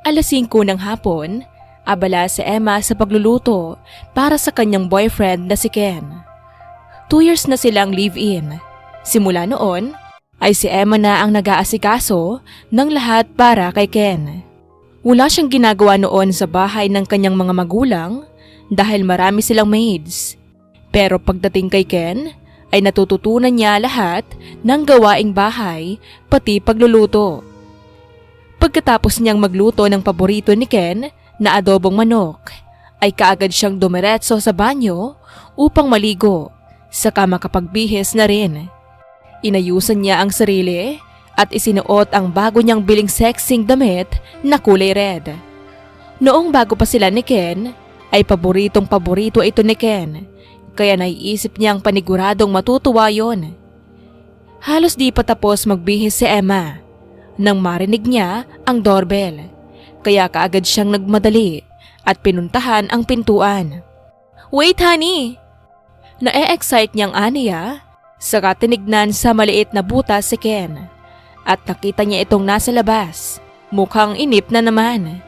5:00 ng hapon, abala si Emma sa pagluluto para sa kanyang boyfriend na si Ken. 2 years na silang live-in. Simula noon, ay si Emma na ang nag-aasikaso ng lahat para kay Ken. Wala siyang ginagawa noon sa bahay ng kanyang mga magulang dahil marami silang maids. Pero pagdating kay Ken, ay natututunan niya lahat ng gawaing bahay pati pagluluto. Pagkatapos niyang magluto ng paborito ni Ken na adobong manok, ay kaagad siyang dumiretso sa banyo upang maligo, saka makapagbihis na rin. Inayusan niya ang sarili at isinuot ang bago niyang biling sexing damit na kulay red. Noong bago pa sila ni Ken, ay paboritong-paborito ito ni Ken, kaya naiisip niyang paniguradong matutuwa yon. Halos di pa tapos magbihis si Emma nang marinig niya ang doorbell, kaya kaagad siyang nagmadali at pinuntahan ang pintuan. "Wait, honey!" Na-excite niyang aniya, saka tinignan sa maliit na butas si Ken at nakita niya itong nasa labas. Mukhang inip na naman.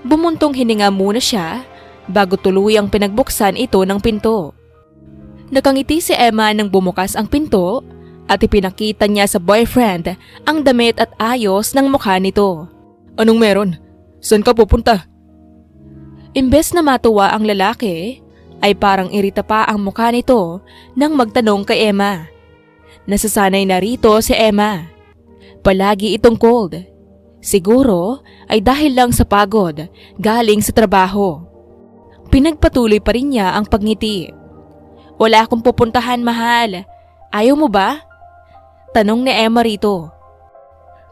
Bumuntong hininga muna siya bago tuluyang pinagbuksan ito ng pinto. Nakangiti si Emma nang bumukas ang pinto at ipinakita niya sa boyfriend ang damit at ayos ng mukha nito. "Anong meron? Saan ka pupunta?" Imbes na matuwa ang lalaki, ay parang irita pa ang mukha nito nang magtanong kay Emma. Nasasanay na rito si Emma. Palagi itong cold. Siguro ay dahil lang sa pagod galing sa trabaho. Pinagpatuloy pa rin niya ang pagngiti. "Wala akong pupuntahan, mahal. Ayaw mo ba?" Tanong ni Emma rito.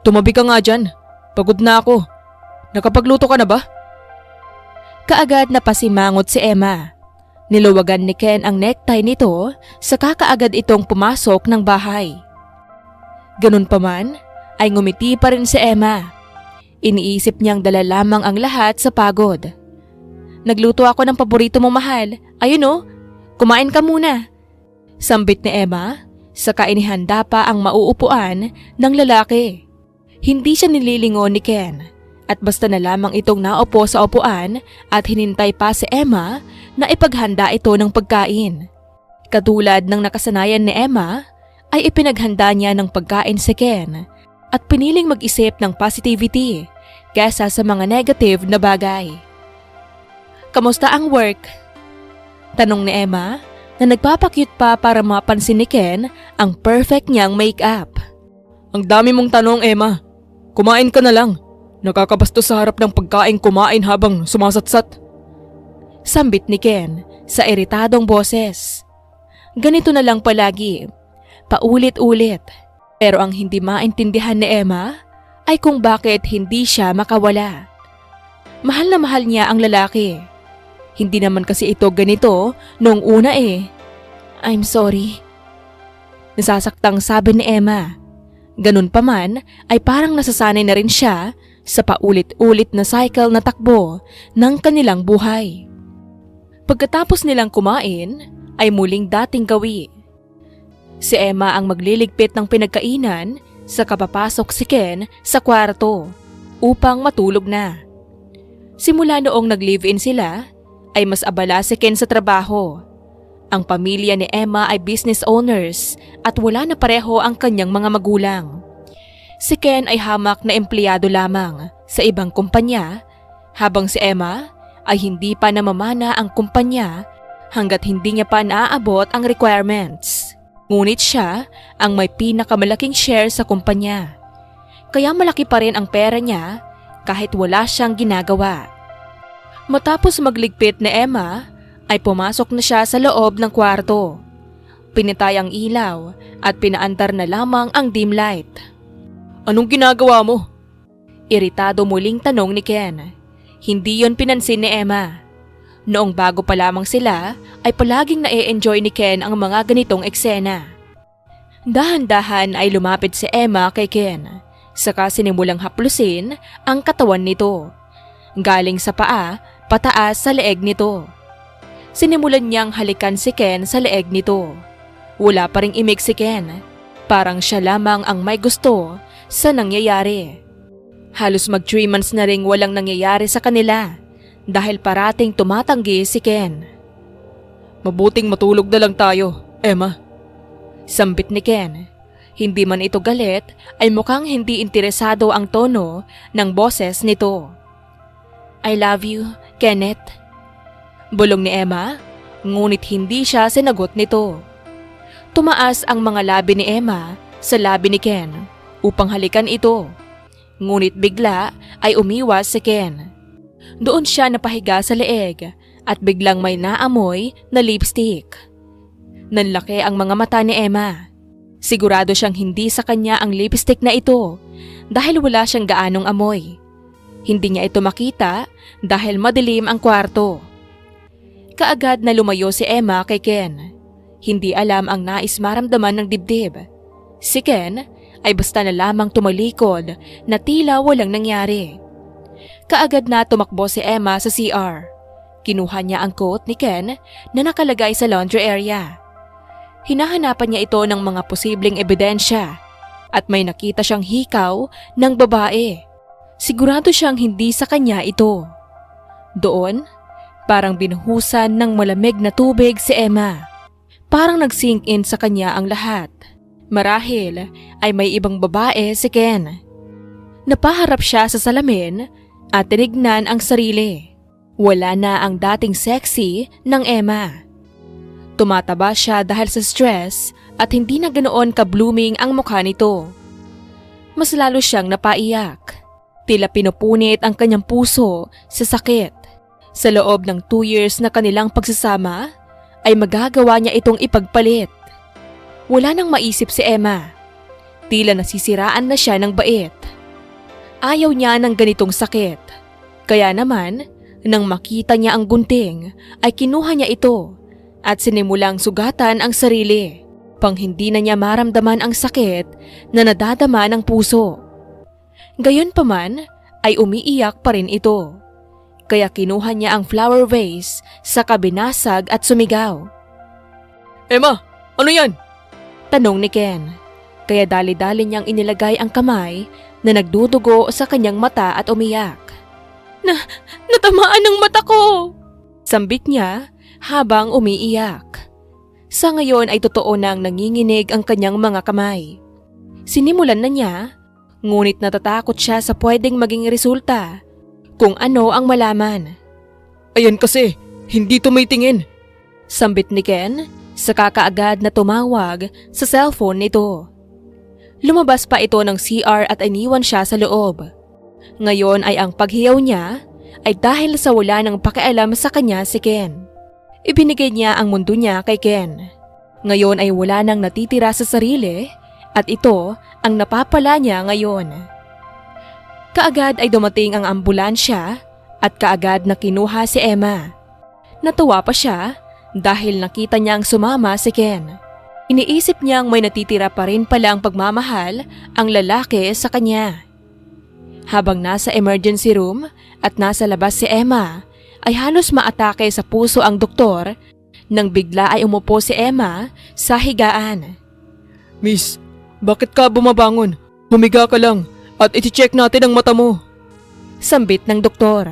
"Tumabi ka nga dyan. Pagod na ako. Nakapagluto ka na ba?" Kaagad na pasimangot si Emma. Niluwagan ni Ken ang necktie nito saka kaagad itong pumasok ng bahay. Ganun pa man, ay ngumiti pa rin si Emma. Iniisip niyang dala lamang ang lahat sa pagod. "Nagluto ako ng paborito mo, mahal. Ayun oh, kumain ka muna." Sambit ni Emma, saka inihanda pa ang mauupuan ng lalaki. Hindi siya nililingon ni Ken at basta na lamang itong naupo sa upuan at hinintay pa si Emma na ipaghanda ito ng pagkain. Katulad ng nakasanayan ni Emma, ay ipinaghanda niya ng pagkain si Ken at piniling mag-isip ng positivity kesa sa mga negative na bagay. "Kamusta ang work?" Tanong ni Emma na nagpapakyut pa para mapansin ni Ken ang perfect niyang make-up. "Ang dami mong tanong, Emma. Kumain ka na lang. Nakakabastos sa harap ng pagkain kumain habang sumasatsat." Sambit ni Ken sa iritadong boses. Ganito na lang palagi, paulit-ulit. Pero ang hindi maintindihan ni Emma ay kung bakit hindi siya makawala. Mahal na mahal niya ang lalaki. Hindi naman kasi ito ganito noong una eh. "I'm sorry." Nasasaktang sabi ni Emma. Ganun pa man ay parang nasasanay na rin siya sa paulit-ulit na cycle na takbo ng kanilang buhay. Pagkatapos nilang kumain ay muling dating gawi. Si Emma ang magliligpit ng pinagkainan saka papasok si Ken sa kwarto upang matulog na. Simula noong nag-live-in sila ay mas abala si Ken sa trabaho. Ang pamilya ni Emma ay business owners at wala na pareho ang kanyang mga magulang. Si Ken ay hamak na empleyado lamang sa ibang kumpanya, habang si Emma ay hindi pa namamana ang kumpanya hanggat hindi niya pa naaabot ang requirements. Ngunit siya ang may pinakamalaking share sa kumpanya. Kaya malaki pa rin ang pera niya kahit wala siyang ginagawa. Matapos magligpit ni Emma, ay pumasok na siya sa loob ng kwarto. Pinitay ang ilaw at pinaandar na lamang ang dim light. "Anong ginagawa mo?" Iritado muling tanong ni Ken. Hindi yon pinansin ni Emma. Noong bago pa lamang sila ay palaging na-enjoy ni Ken ang mga ganitong eksena. Dahan-dahan ay lumapit si Emma kay Ken, saka sinimulang haplusin ang katawan nito. Galing sa paa, pataas sa leeg nito. Sinimulan niyang halikan si Ken sa leeg nito. Wala pa ring imik si Ken. Parang siya lamang ang may gusto sa nangyayari. Halos mag 3 months na ring walang nangyayari sa kanila dahil parating tumatanggi si Ken. Mabuting matulog na lang tayo, Emma. Sambit ni Ken. Hindi man ito galit ay mukhang hindi interesado ang tono ng boses nito. I love you, Kenneth. Bulong ni Emma, ngunit hindi siya sinagot nito. Tumaas ang mga labi ni Emma sa labi ni Ken upang halikan ito. Ngunit bigla ay umiwas si Ken. Doon siya napahiga sa leeg at biglang may naamoy na lipstick. Nanlaki ang mga mata ni Emma. Sigurado siyang hindi sa kanya ang lipstick na ito dahil wala siyang gaanong amoy. Hindi niya ito makita dahil madilim ang kwarto. Kaagad na lumayo si Emma kay Ken. Hindi alam ang nais maramdaman ng dibdib. Si Ken ay basta na lamang tumalikod na tila walang nangyari. Kaagad na tumakbo si Emma sa CR. Kinuha niya ang coat ni Ken na nakalagay sa laundry area. Hinahanapan niya ito ng mga posibleng ebidensya at may nakita siyang hikaw ng babae. Sigurado siyang hindi sa kanya ito. Doon, parang binuhusan ng malamig na tubig si Emma. Parang nag-sink in sa kanya ang lahat. Marahil ay may ibang babae si Ken. Napaharap siya sa salamin at tinignan ang sarili. Wala na ang dating sexy ng Emma. Tumataba siya dahil sa stress at hindi na ganoon ka-blooming ang mukha nito. Mas lalo siyang napaiyak. Tila pinupunit ang kanyang puso sa sakit. Sa loob ng 2 years na kanilang pagsasama, ay magagawa niya itong ipagpalit. Wala nang maisip si Emma. Tila nasisiraan na siya ng bait. Ayaw niya ng ganitong sakit. Kaya naman, nang makita niya ang gunting, ay kinuha niya ito at sinimulang sugatan ang sarili pang hindi na niya maramdaman ang sakit na nadadama ng puso. Gayunpaman ay umiiyak pa rin ito. Kaya kinuha niya ang flower vase sa kabinasag at sumigaw. Emma, ano yan? Tanong ni Ken. Kaya dali-dali niyang inilagay ang kamay na nagdudugo sa kanyang mata at umiyak. Natamaan ang mata ko! Sambit niya habang umiiyak. Sa ngayon ay totoo nang nanginginig ang kanyang mga kamay. Sinimulan na niya, ngunit natatakot siya sa pwedeng maging resulta kung ano ang malaman. Ayan kasi, hindi tumitingin. Sambit ni Ken sa kakaagad na tumawag sa cellphone nito. Lumabas pa ito ng CR at iniwan siya sa loob. Ngayon ay ang paghiyaw niya ay dahil sa wala ng pakialam sa kanya si Ken. Ibinigay niya ang mundo niya kay Ken. Ngayon ay wala nang natitira sa sarili at ito ang napapala niya ngayon. Kaagad ay dumating ang ambulansya at kaagad na kinuha si Emma. Natuwa pa siya dahil nakita niyang sumama si Ken. Iniisip niyang may natitira pa rin palang pagmamahal ang lalaki sa kanya. Habang nasa emergency room at nasa labas si Emma, ay halos maatake sa puso ang doktor nang bigla ay umupo si Emma sa higaan. Miss, bakit ka bumabangon? Humiga ka lang at iti-check natin ang mata mo. Sambit ng doktor.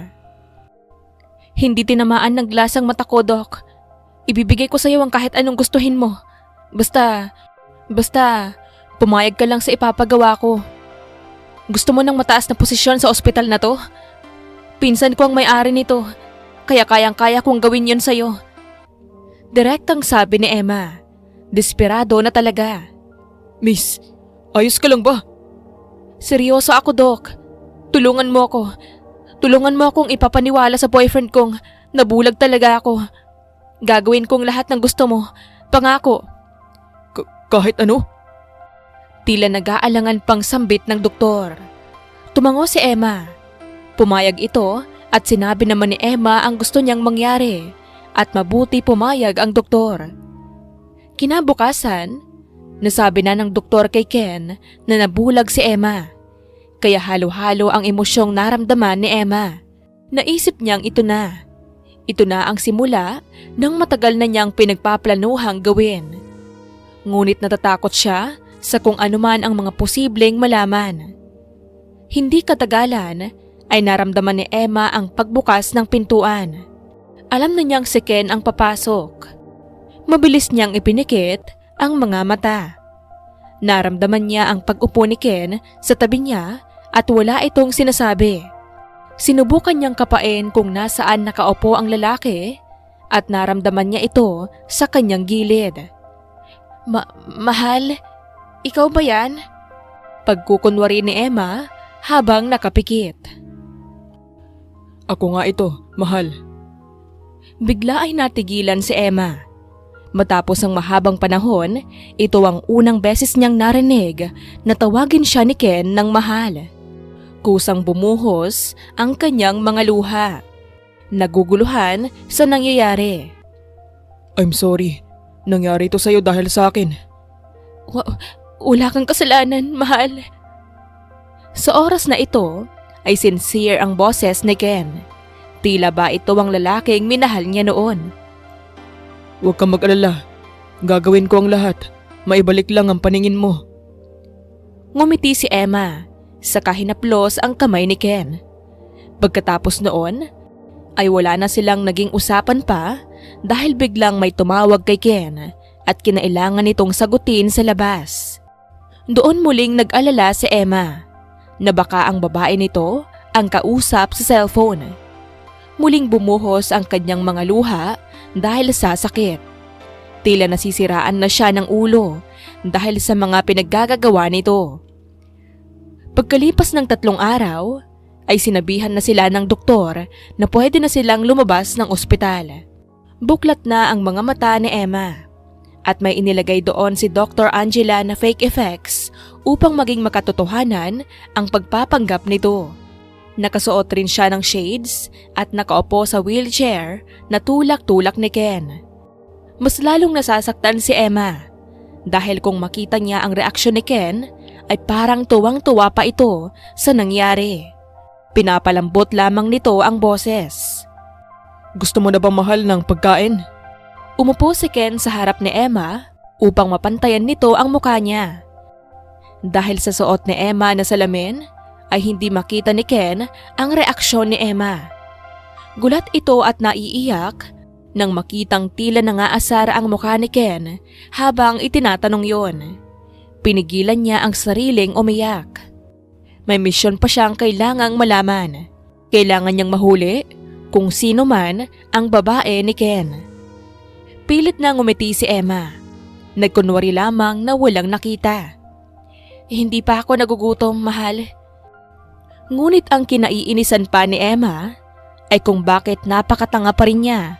Hindi tinamaan ng glass ang mata ko, Doc. Ibibigay ko sa iyo ang kahit anong gustuhin mo. Basta, pumayag ka lang sa ipapagawa ko. Gusto mo ng mataas na posisyon sa ospital na to? Pinsan ko ang may-ari nito, kaya kayang-kaya kong gawin yon sa'yo. Direktang sabi ni Emma. Desperado na talaga. Miss, ayos ka lang ba? Seryoso ako, Doc. Tulungan mo ako. Tulungan mo akong ipapaniwala sa boyfriend kong nabulag talaga ako. Gagawin kong lahat ng gusto mo. Pangako. Kahit ano? Tila nag-aalangan pang sambit ng doktor. Tumango si Emma. Pumayag ito at sinabi naman ni Emma ang gusto niyang mangyari at mabuti pumayag ang doktor. Kinabukasan, nasabi na ng doktor kay Ken na nabulag si Emma. Kaya halo-halo ang emosyong naramdaman ni Emma. Naisip niyang ito na. Ito na ang simula ng matagal na niyang pinagpaplanuhang gawin. Ngunit natatakot siya sa kung anuman ang mga posibleng malaman. Hindi katagalan ay naramdaman ni Emma ang pagbukas ng pintuan. Alam na niyang si Ken ang papasok. Mabilis niyang ipinikit ang mga mata. Naramdaman niya ang pag-upo ni Ken sa tabi niya at wala itong sinasabi. Sinubukan niyang kapain kung nasaan nakaupo ang lalaki at naramdaman niya ito sa kanyang gilid. Mahal, ikaw ba yan? Pagkukunwari ni Emma habang nakapikit. Ako nga ito, mahal. Bigla ay natigilan si Emma. Matapos ang mahabang panahon, ito ang unang beses niyang narinig na tawagin siya ni Ken ng mahal. Kusang bumuhos ang kanyang mga luha. Naguguluhan sa nangyayari. I'm sorry. Nangyari ito sa'yo dahil sa akin. Wala kang kasalanan, mahal. Sa oras na ito, ay sincere ang boses ni Ken. Tila ba ito ang lalaking minahal niya noon. Huwag kang mag-alala. Gagawin ko ang lahat. Maibalik lang ang paningin mo. Ngumiti si Emma, saka hinaplos ang kamay ni Ken. Pagkatapos noon, ay wala na silang naging usapan pa dahil biglang may tumawag kay Ken at kinailangan nitong sagutin sa labas. Doon muling nag-alala si Emma na baka ang babae nito ang kausap sa cellphone. Muling bumuhos ang kanyang mga luha dahil sa sakit. Tila nasisiraan na siya ng ulo dahil sa mga pinaggagawa nito. Pagkalipas ng 3 araw, ay sinabihan na sila ng doktor na pwede na silang lumabas ng ospital. Buklat na ang mga mata ni Emma at may inilagay doon si Dr. Angela na fake effects upang maging makatotohanan ang pagpapanggap nito. Nakasuot rin siya ng shades at nakaupo sa wheelchair na tulak-tulak ni Ken. Mas lalong nasasaktan si Emma dahil kung makita niya ang reaksyon ni Ken ay parang tuwang-tuwa pa ito sa nangyari. Pinapalambot lamang nito ang boses. Gusto mo na bang mahal ng pagkain? Umupo si Ken sa harap ni Emma upang mapantayan nito ang mukha niya. Dahil sa suot ni Emma na salamin, ay hindi makita ni Ken ang reaksyon ni Emma. Gulat ito at naiiyak nang makitang tila nangaasar ang mukha ni Ken habang itinatanong yon. Pinigilan niya ang sariling umiyak. May misyon pa siyang kailangang malaman. Kailangan niyang mahuli kung sino man ang babae ni Ken. Pilit na ngumiti si Emma. Nagkunwari lamang na walang nakita. Hindi pa ako nagugutom, mahal. Ngunit ang kinaiinisan pa ni Emma ay kung bakit napakatanga pa rin niya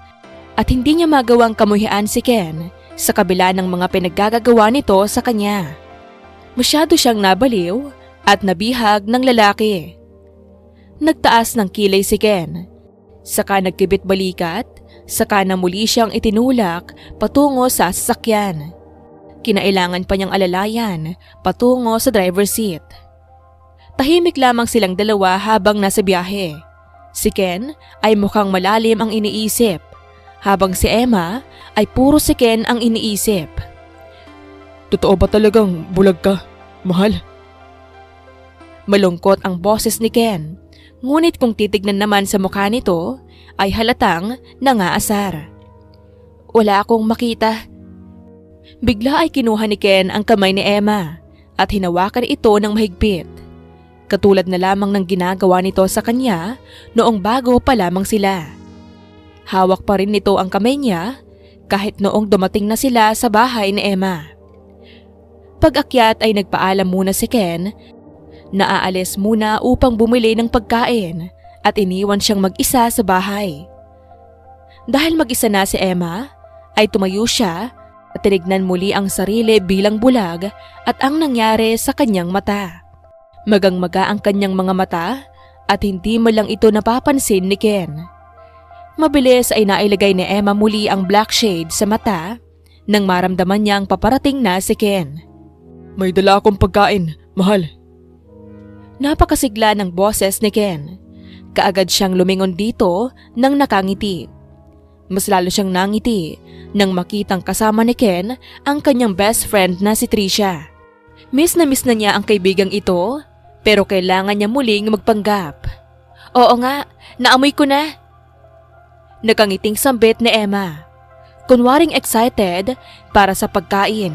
at hindi niya magawang kamuhian si Ken sa kabila ng mga pinaggagawa nito sa kanya. Masyado siyang nabaliw at nabihag ng lalaki. Nagtaas ng kilay si Ken, saka nagkibit balikat, saka na muli siyang itinulak patungo sa sasakyan. Kinailangan pa niyang alalayan patungo sa driver's seat. Tahimik lamang silang dalawa habang nasa biyahe. Si Ken ay mukhang malalim ang iniisip, habang si Emma ay puro si Ken ang iniisip. Totoo ba talagang bulag ka, mahal? Malungkot ang boses ni Ken, ngunit kung titignan naman sa mukha nito ay halatang nangaasar. Wala akong makita. Bigla ay kinuha ni Ken ang kamay ni Emma at hinawakan ito ng mahigpit. Katulad na lamang ng ginagawa nito sa kanya noong bago pa lamang sila. Hawak pa rin nito ang kamay niya kahit noong dumating na sila sa bahay ni Emma. Pag-akyat ay nagpaalam muna si Ken na aalis muna upang bumili ng pagkain at iniwan siyang mag-isa sa bahay. Dahil mag-isa na si Emma, ay tumayo siya at tinignan muli ang sarili bilang bulag at ang nangyari sa kanyang mata. Magang-maga ang kanyang mga mata at hindi mo lang ito napapansin ni Ken. Mabilis ay nailagay ni Emma muli ang black shade sa mata nang maramdaman niyang paparating na si Ken. May dala akong pagkain, mahal. Napakasigla ng boses ni Ken. Kaagad siyang lumingon dito nang nakangiti. Mas lalo siyang nangiti nang makitang kasama ni Ken ang kanyang best friend na si Tricia. Miss na niya ang kaibigang ito Pero kailangan niya muling magpanggap. Oo nga, naamoy ko na. Nakangiting sambit ni Emma. Kunwaring excited para sa pagkain.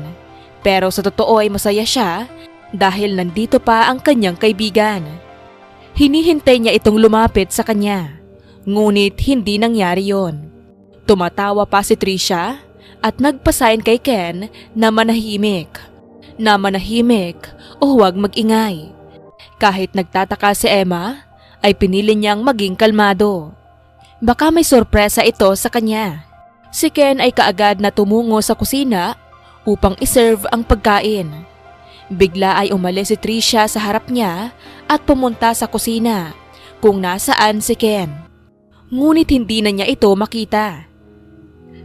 Pero sa totoo ay masaya siya dahil nandito pa ang kanyang kaibigan. Hinihintay niya itong lumapit sa kanya. Ngunit hindi nangyari yon. Tumatawa pa si Trisha at nagpasign kay Ken na manahimik. O huwag magingay. Kahit nagtataka si Emma, ay pinili niyang maging kalmado. Baka may sorpresa ito sa kanya. Si Ken ay kaagad na tumungo sa kusina upang iserve ang pagkain. Bigla ay umalis si Trisha sa harap niya at pumunta sa kusina kung nasaan si Ken. Ngunit hindi na niya ito makita.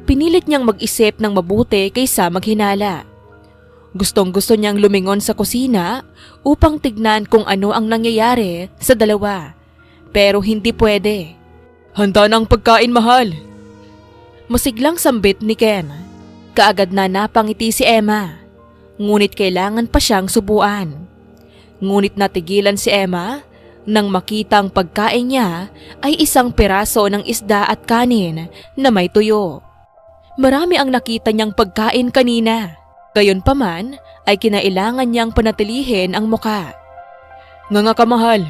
Pinilit niyang mag-isip ng mabuti kaysa maghinala. Gustong-gusto niyang lumingon sa kusina upang tignan kung ano ang nangyayari sa dalawa. Pero hindi pwede. Handa na ang pagkain, mahal. Masiglang sambit ni Ken. Kaagad na napangiti si Emma. Ngunit kailangan pa siyang subuan. Ngunit natigilan si Emma nang makita ang pagkain niya ay isang piraso ng isda at kanin na may tuyo. Marami ang nakita niyang pagkain kanina. Gayunpaman ay kinailangan niyang panatilihin ang muka. Nga ka, mahal.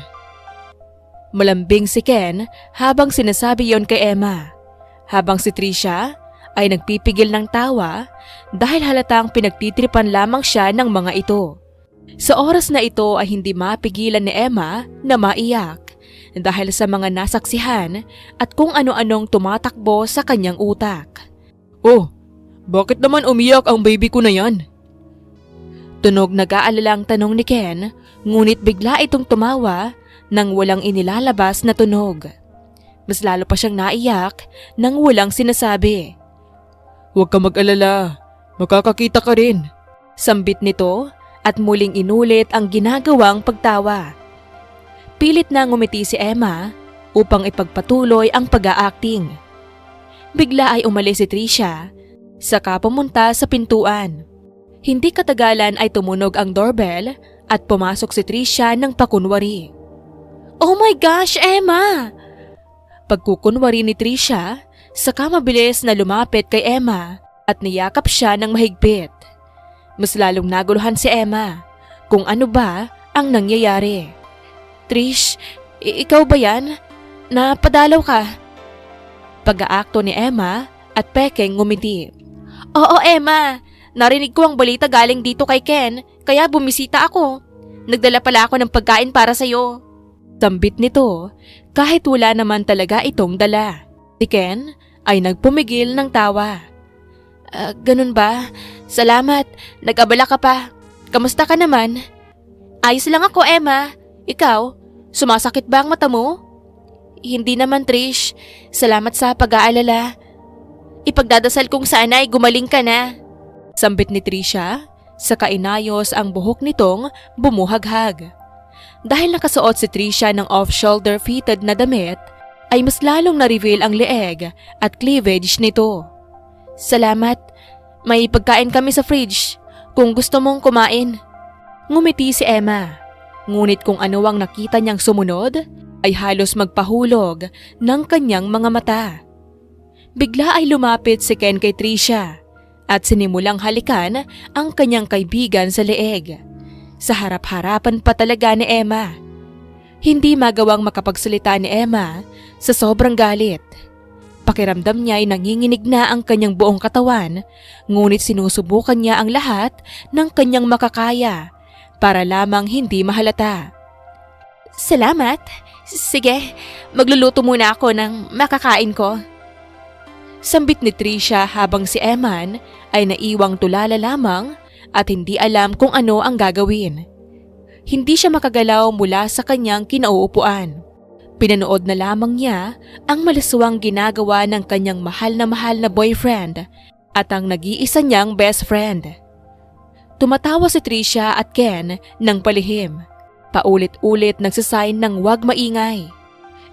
Malambing si Ken habang sinasabi yon kay Emma. Habang si Trisha ay nagpipigil ng tawa dahil halatang pinagtitripan lamang siya ng mga ito. Sa oras na ito ay hindi mapigilan ni Emma na maiyak dahil sa mga nasaksihan at kung ano-anong tumatakbo sa kanyang utak. Oh, bakit naman umiyak ang baby ko na yan? Tunog nag-aalalang tanong ni Ken, ngunit bigla itong tumawa nang walang inilalabas na tunog. Mas lalo pa siyang naiyak nang walang sinasabi. Huwag ka mag-alala, makakakita ka rin. Sambit nito at muling inulit ang ginagawang pagtawa. Pilit na ngumiti si Emma upang ipagpatuloy ang pag-a-acting. Bigla ay umalis si Trisha, saka pumunta sa pintuan. Hindi katagalan ay tumunog ang doorbell at pumasok si Trisha ng pakunwari. Oh my gosh, Emma! Pagkukunwari ni Trisha, saka mabilis na lumapit kay Emma at niyakap siya ng mahigpit. Mas lalong naguluhan si Emma kung ano ba ang nangyayari. Trish, ikaw ba yan? Napadalaw ka? Pag-aakto ni Emma at pekeng ngumiti. Oo, Emma. Narinig ko ang balita galing dito kay Ken, kaya bumisita ako. Nagdala pala ako ng pagkain para sa'yo. Sambit nito kahit wala naman talaga itong dala. Si Ken ay nagpumigil ng tawa. Ganun ba? Salamat. Nag-abala ka pa. Kamusta ka naman? Ayos lang ako, Emma. Ikaw, sumasakit ba ang mata mo? Hindi naman, Trish. Salamat sa pag-aalala. Ipagdadasal kong sana ay gumaling ka na. Sambit ni Trisha, saka inayos ang buhok nitong bumuhaghag. Dahil nakasuot si Trisha ng off-shoulder fitted na damit, ay mas lalong na-reveal ang leeg at cleavage nito. Salamat. May pagkain kami sa fridge kung gusto mong kumain. Ngumiti si Emma. Ngunit kung ano ang nakita niyang sumunod, ay halos magpahulog ng kanyang mga mata. Bigla ay lumapit si Ken kay Trisha at sinimulang halikan ang kanyang kaibigan sa leeg. Sa harap-harapan pa talaga ni Emma. Hindi magawang makapagsalita ni Emma sa sobrang galit. Pakiramdam niya ay nanginginig na ang kanyang buong katawan, ngunit sinusubukan niya ang lahat ng kanyang makakaya para lamang hindi mahalata. Salamat. Sige, magluluto muna ako ng makakain ko. Sambit ni Trisha habang si Eman ay naiwang tulala lamang at hindi alam kung ano ang gagawin. Hindi siya makagalaw mula sa kanyang kinauupuan. Pinanood na lamang niya ang malaswang ginagawa ng kanyang mahal na boyfriend at ang nag-iisa niyang best friend. Tumatawa si Trisha at Ken ng palihim. Paulit-ulit nagsasign ng wag maingay.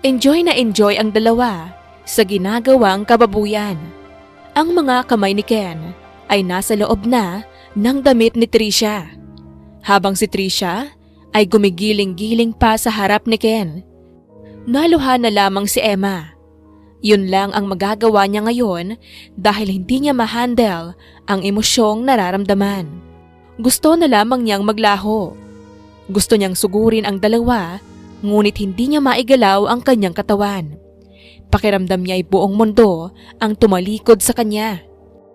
Enjoy na enjoy ang dalawa sa ginagawang kababuyan. Ang mga kamay ni Ken ay nasa loob na ng damit ni Trisha, habang si Trisha ay gumigiling-giling pa sa harap ni Ken. Naluha na lamang si Emma. Yun lang ang magagawa niya ngayon dahil hindi niya ma-handle ang emosyong nararamdaman. Gusto na lamang niyang maglaho. Gusto niyang sugurin ang dalawa, ngunit hindi niya maigalaw ang kanyang katawan. Pakiramdam niya ay buong mundo ang tumalikod sa kanya.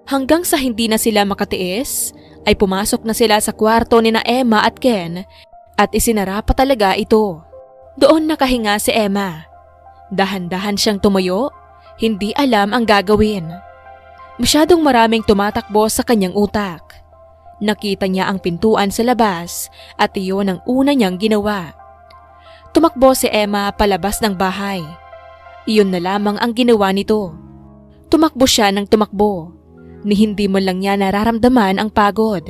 Hanggang sa hindi na sila makatiis, ay pumasok na sila sa kwarto ni na Emma at Ken at isinara pa talaga ito. Doon nakahinga si Emma. Dahan-dahan siyang tumayo, hindi alam ang gagawin. Masyadong maraming tumatakbo sa kanyang utak. Nakita niya ang pintuan sa labas at iyon ang una niyang ginawa. Tumakbo si Emma palabas ng bahay. Iyon na lamang ang ginawa nito. Tumakbo siya ng tumakbo, ni hindi mo lang niya nararamdaman ang pagod.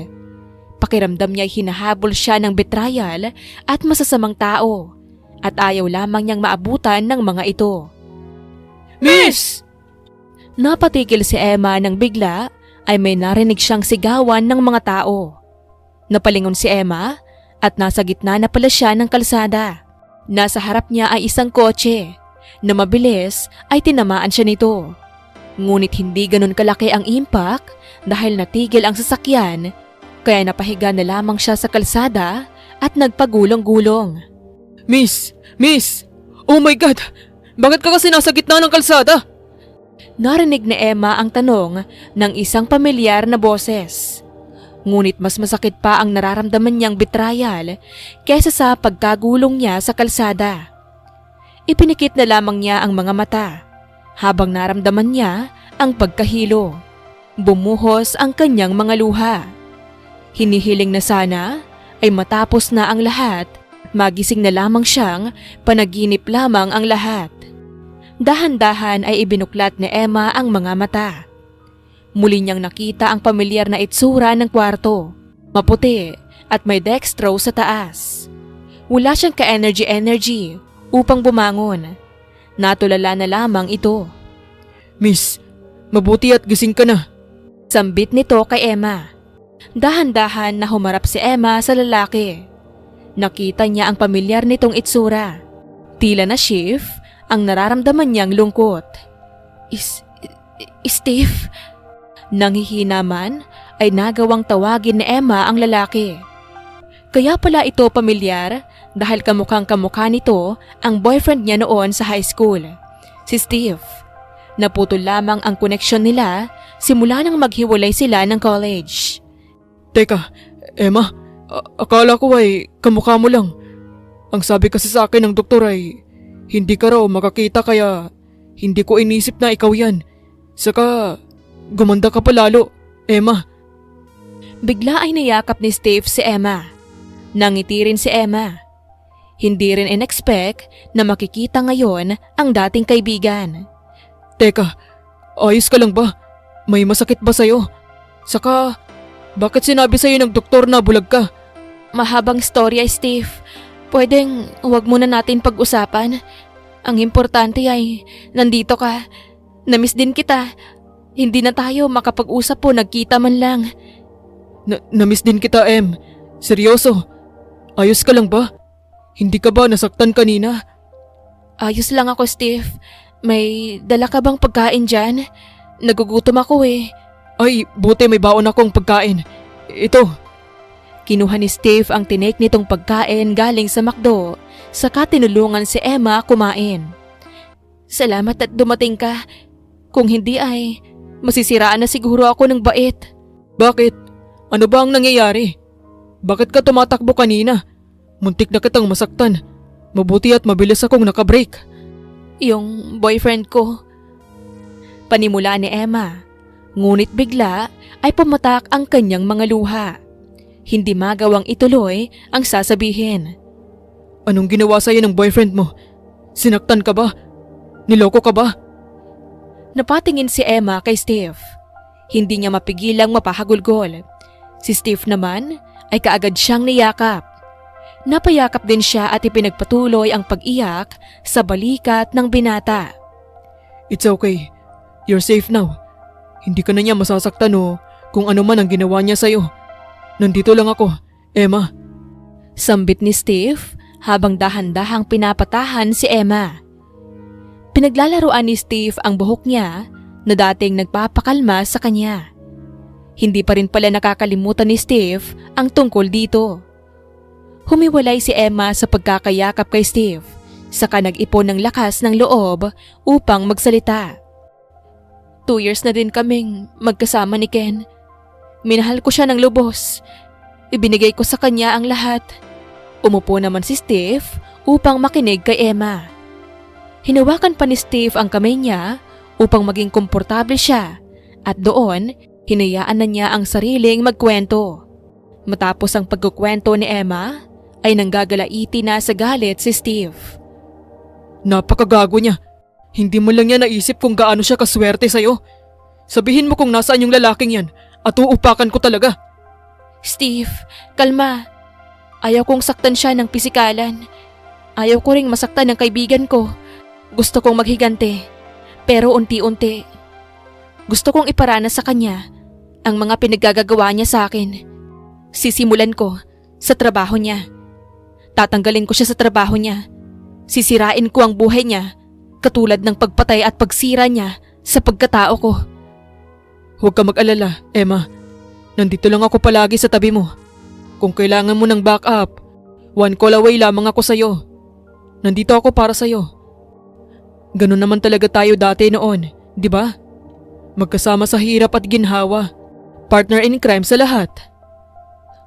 Pakiramdam niya ay hinahabol siya ng betrayal at masasamang tao at ayaw lamang niyang maabutan ng mga ito. Miss! Napatigil si Emma nang bigla ay may narinig siyang sigawan ng mga tao. Napalingon si Emma at nasa gitna na pala siya ng kalsada. Nasa harap niya ay isang kotse na mabilis ay tinamaan siya nito. Ngunit hindi ganun kalaki ang impact dahil natigil ang sasakyan kaya napahiga na lamang siya sa kalsada at nagpagulong-gulong. Miss! Miss! Oh my God! Bakit ka kasi nasa gitna ng kalsada? Narinig ni Emma ang tanong ng isang pamilyar na boses. Ngunit mas masakit pa ang nararamdaman niyang betrayal kaysa sa pagkagulong niya sa kalsada. Ipinikit na lamang niya ang mga mata habang naramdaman niya ang pagkahilo. Bumuhos ang kanyang mga luha. Hinihiling na sana ay matapos na ang lahat, magising na lamang siyang panaginip lamang ang lahat. Dahan-dahan ay ibinuklat ni Emma ang mga mata. Muli niyang nakita ang pamilyar na itsura ng kwarto. Maputi at may dextro sa taas. Wala siyang ka-energy upang bumangon. Natulala na lamang ito. Miss, mabuti at gising ka na. Sambit nito kay Emma. Dahan-dahan na humarap si Emma sa lalaki. Nakita niya ang pamilyar nitong itsura. Tila na shift ang nararamdaman niyang lungkot. Steve? Nanghihina man ay nagawang tawagin ni Emma ang lalaki. Kaya pala ito pamilyar dahil kamukhang kamukha nito ang boyfriend niya noon sa high school, si Steve. Naputol lamang ang koneksyon nila simula nang maghiwalay sila ng college. Teka, Emma, akala ko ay kamukha mo lang. Ang sabi kasi sa akin ng doktor ay hindi ka raw makakita kaya hindi ko inisip na ikaw yan. Saka gumanda ka pa lalo, Emma. Bigla ay niyakap ni Steve si Emma. Nangiti rin si Emma. Hindi rin in-expect na makikita ngayon ang dating kaibigan. Teka, ayos ka lang ba? May masakit ba sa'yo? Saka, bakit sinabi sa'yo ng doktor na bulag ka? Mahabang storya, Steve. Pwedeng huwag muna natin pag-usapan. Ang importante ay nandito ka. Namiss din kita. Hindi na tayo makapag-usap po, nagkita man lang. Namiss din kita, Em. Seryoso? Ayos ka lang ba? Hindi ka ba nasaktan kanina? Ayos lang ako, Steve. May dala ka bang pagkain dyan? Nagugutom ako eh. Ay, buti may baon akong pagkain. Ito. Kinuha ni Steve ang tinik nitong pagkain galing sa McDo, saka tinulungan si Emma kumain. Salamat at dumating ka. Kung hindi ay, masisiraan na siguro ako ng bait. Bakit? Ano ba ang nangyayari? Bakit ka tumatakbo kanina? Muntik na kitang masaktan. Mabuti at mabilis akong nakabreak. Yung boyfriend ko. Panimula ni Emma. Ngunit bigla ay pumatak ang kanyang mga luha. Hindi magawang ituloy ang sasabihin. Anong ginawa sa'yo ng boyfriend mo? Sinaktan ka ba? Niloko ka ba? Napatingin si Emma kay Steve. Hindi niya mapigilang mapahagulgol. Si Steve naman ay kaagad siyang niyakap. Napayakap din siya at ipinagpatuloy ang pag-iyak sa balikat ng binata. It's okay. You're safe now. Hindi ka na niya masasaktan o kung ano man ang ginawa niya sa'yo. Nandito lang ako, Emma. Sambit ni Steve habang dahan-dahang pinapatahan si Emma. Pinaglalaroan ni Steve ang buhok niya na dating nagpapakalma sa kanya. Hindi pa rin pala nakakalimutan ni Steve ang tungkol dito. Humiwalay si Emma sa pagkakayakap kay Steve, saka nag-ipon ng lakas ng loob upang magsalita. 2 years na din kaming magkasama ni Ken. Minahal ko siya ng lubos. Ibinigay ko sa kanya ang lahat. Umupo naman si Steve upang makinig kay Emma. Hinawakan pa ni Steve ang kamay niya upang maging komportable siya at doon hinayaan na niya ang sariling magkwento. Matapos ang pagkukwento ni Emma ay nanggagalaiti na sa galit si Steve. Napakagago niya. Hindi mo lang niya naisip kung gaano siya kaswerte sa'yo. Sabihin mo kung nasaan yung lalaking yan at uupakan ko talaga. Steve, kalma. Ayaw kong saktan siya ng pisikalan. Ayaw ko ring masaktan ng kaibigan ko. Gusto kong maghigante, pero unti-unti. Gusto kong iparanas sa kanya ang mga pinaggagawa niya sa akin. Sisimulan ko sa trabaho niya. Tatanggalin ko siya sa trabaho niya. Sisirain ko ang buhay niya, katulad ng pagpatay at pagsira niya sa pagkatao ko. Huwag ka mag-alala, Emma. Nandito lang ako palagi sa tabi mo. Kung kailangan mo ng backup, 1 call away lamang ako sa'yo. Nandito ako para sa'yo. Ganun naman talaga tayo dati noon, di ba? Magkasama sa hirap at ginhawa. Partner in crime sa lahat.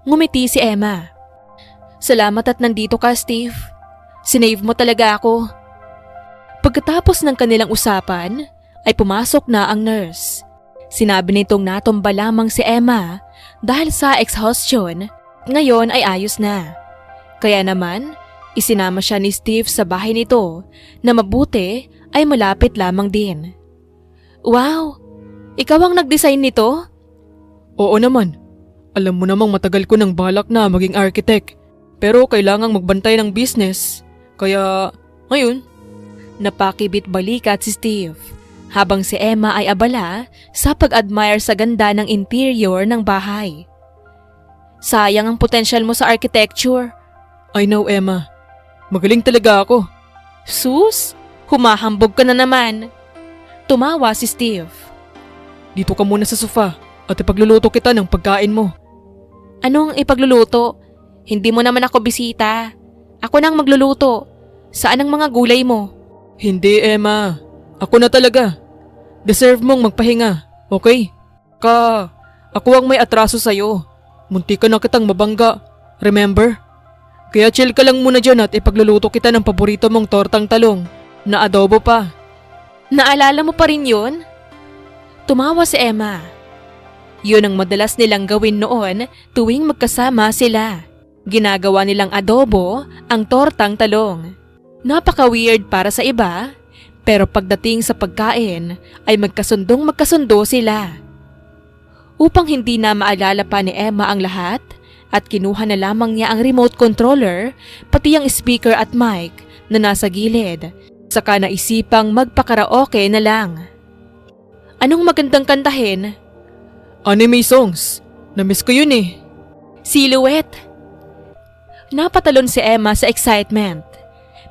Ngumiti si Emma. Salamat at nandito ka, Steve. Sinave mo talaga ako. Pagkatapos ng kanilang usapan, ay pumasok na ang nurse. Sinabi nitong natumba lamang si Emma dahil sa exhaustion, ngayon ay ayos na. Kaya naman, isinama siya ni Steve sa bahay nito na mabuti ay malapit lamang din. Wow! Ikaw ang nag-design nito? Oo naman. Alam mo namang matagal ko ng balak na maging architect. Pero kailangang magbantay ng business. Kaya, ngayon. Napakibit balikat si Steve habang si Emma ay abala sa pag-admire sa ganda ng interior ng bahay. Sayang ang potensyal mo sa architecture. I know, Emma. Magaling talaga ako. Sus, humahambog ka na naman. Tumawa si Steve. Dito ka muna sa sofa at ipagluluto kita ng pagkain mo. Anong ipagluluto? Hindi mo naman ako bisita. Ako nang magluluto. Saan ang mga gulay mo? Hindi, Emma. Ako na talaga. Deserve mong magpahinga, okay? Ako ang may atraso sa'yo. Munti ka na kitang mabangga. Remember? Kaya chill ka lang muna dyan at ipagluluto kita ng paborito mong tortang talong na adobo pa. Naalala mo pa rin yun? Tumawa si Emma. Yun ang madalas nilang gawin noon tuwing magkasama sila. Ginagawa nilang adobo ang tortang talong. Napaka-weird para sa iba, pero pagdating sa pagkain ay magkasundo sila. Upang hindi na maalala pa ni Emma ang lahat at kinuha na lamang niya ang remote controller pati ang speaker at mic na nasa gilid, saka naisipang magpakaraoke na lang. Anong magandang kantahin? Anime songs. Namiss ko yun eh. Silhouette. Napatalon si Emma sa excitement.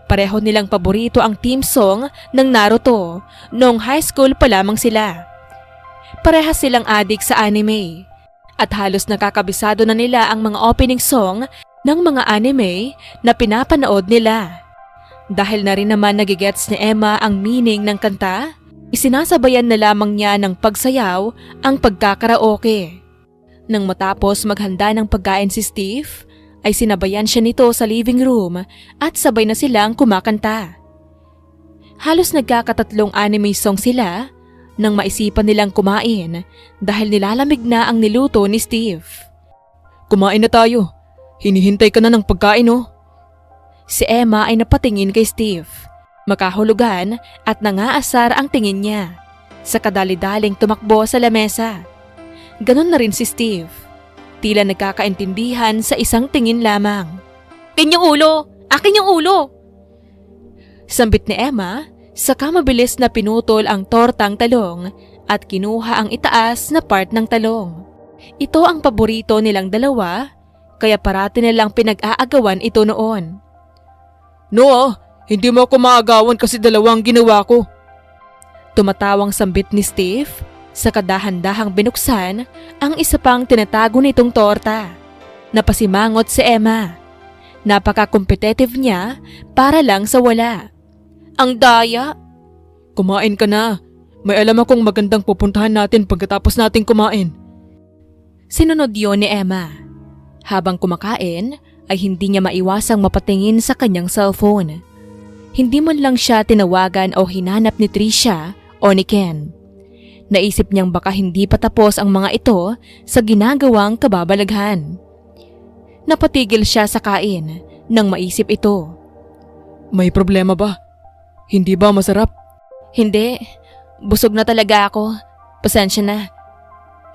Pareho nilang paborito ang theme song ng Naruto noong high school pa lamang sila. Parehas silang adik sa anime at halos nakakabisado na nila ang mga opening song ng mga anime na pinapanood nila. Dahil na rin naman nagigets ni Emma ang meaning ng kanta, isinasabayan na lamang niya ng pagsayaw ang pagkakaraoke. Nang matapos maghanda ng pagkain si Steve, ay sinabayan siya nito sa living room at sabay na silang kumakanta. Halos nagkakatatlong anime song sila nang maisipan nilang kumain dahil nilalamig na ang niluto ni Steve. Kumain na tayo. Hinihintay ka na ng pagkain oh. Si Emma ay napatingin kay Steve. Makahulugan at nangaasar ang tingin niya. Sa kadali-daling tumakbo sa lamesa. Ganon na rin si Steve. Tila nagkakaintindihan sa isang tingin lamang. Akin yung ulo! Akin yung ulo! Sambit ni Emma, saka mabilis na pinutol ang tortang talong at kinuha ang itaas na part ng talong. Ito ang paborito nilang dalawa, kaya parati nilang pinag-aagawan ito noon. No hindi mo ako maagawan kasi dalawang ginawa ko. Tumatawang sambit ni Steve sa kadahan-dahang binuksan ang isa pang tinatago nitong torta. Napasimangot si Emma. Napaka-competitive niya para lang sa wala. Ang daya! Kumain ka na. May alam akong magandang pupuntahan natin pagkatapos nating kumain. Sinunod yon ni Emma. Habang kumakain ay hindi niya maiwasang mapatingin sa kanyang cellphone. Hindi man lang siya tinawagan o hinanap ni Tricia o ni Ken. Naisip niyang baka hindi pa tapos ang mga ito sa ginagawang kababalaghan. Napatigil siya sa kain nang maisip ito. May problema ba? Hindi ba masarap? Hindi, busog na talaga ako. Pasensya na.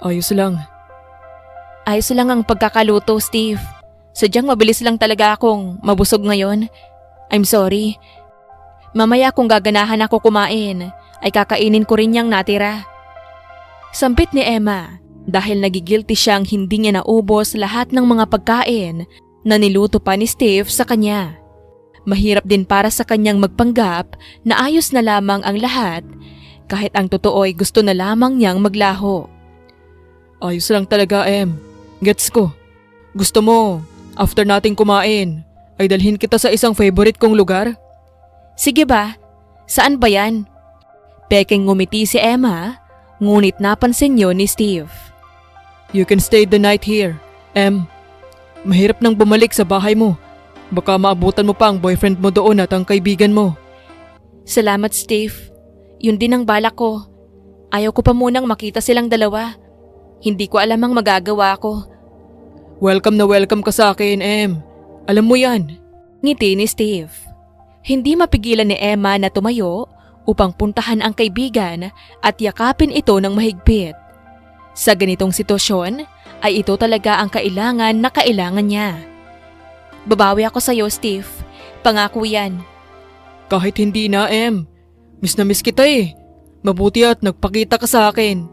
Ayos lang. Ayos lang ang pagkakaluto, Steve. Sadyang mabilis lang talaga akong mabusog ngayon. I'm sorry. Mamaya kung gaganahan ako kumain, ay kakainin ko rin niyang natira. Sampit ni Emma dahil nagigilty siyang hindi niya naubos lahat ng mga pagkain na niluto pa ni Steve sa kanya. Mahirap din para sa kanyang magpanggap na ayos na lamang ang lahat kahit ang totoo ay gusto na lamang niyang maglaho. Ayos lang talaga, Em. Gets ko. Gusto mo, after nating kumain, ay dalhin kita sa isang favorite kong lugar? Sige ba? Saan ba yan? Peking ngumiti si Emma, ngunit napansin yun ni Steve. You can stay the night here, Em. Mahirap nang bumalik sa bahay mo. Baka maabutan mo pa ang boyfriend mo doon at ang kaibigan mo. Salamat, Steve. Yun din ang balak ko. Ayaw ko pa munang makita silang dalawa. Hindi ko alam ang magagawa ko. Welcome na welcome ka sa akin, Em. Alam mo yan. Ngiti ni Steve. Hindi mapigilan ni Emma na tumayo upang puntahan ang kaibigan at yakapin ito ng mahigpit. Sa ganitong sitwasyon ay ito talaga ang kailangan na kailangan niya. Babawi ako sa iyo, Steve. Pangako yan. Kahit hindi na, Em. Miss na miss kita eh. Mabuti at nagpakita ka sa akin.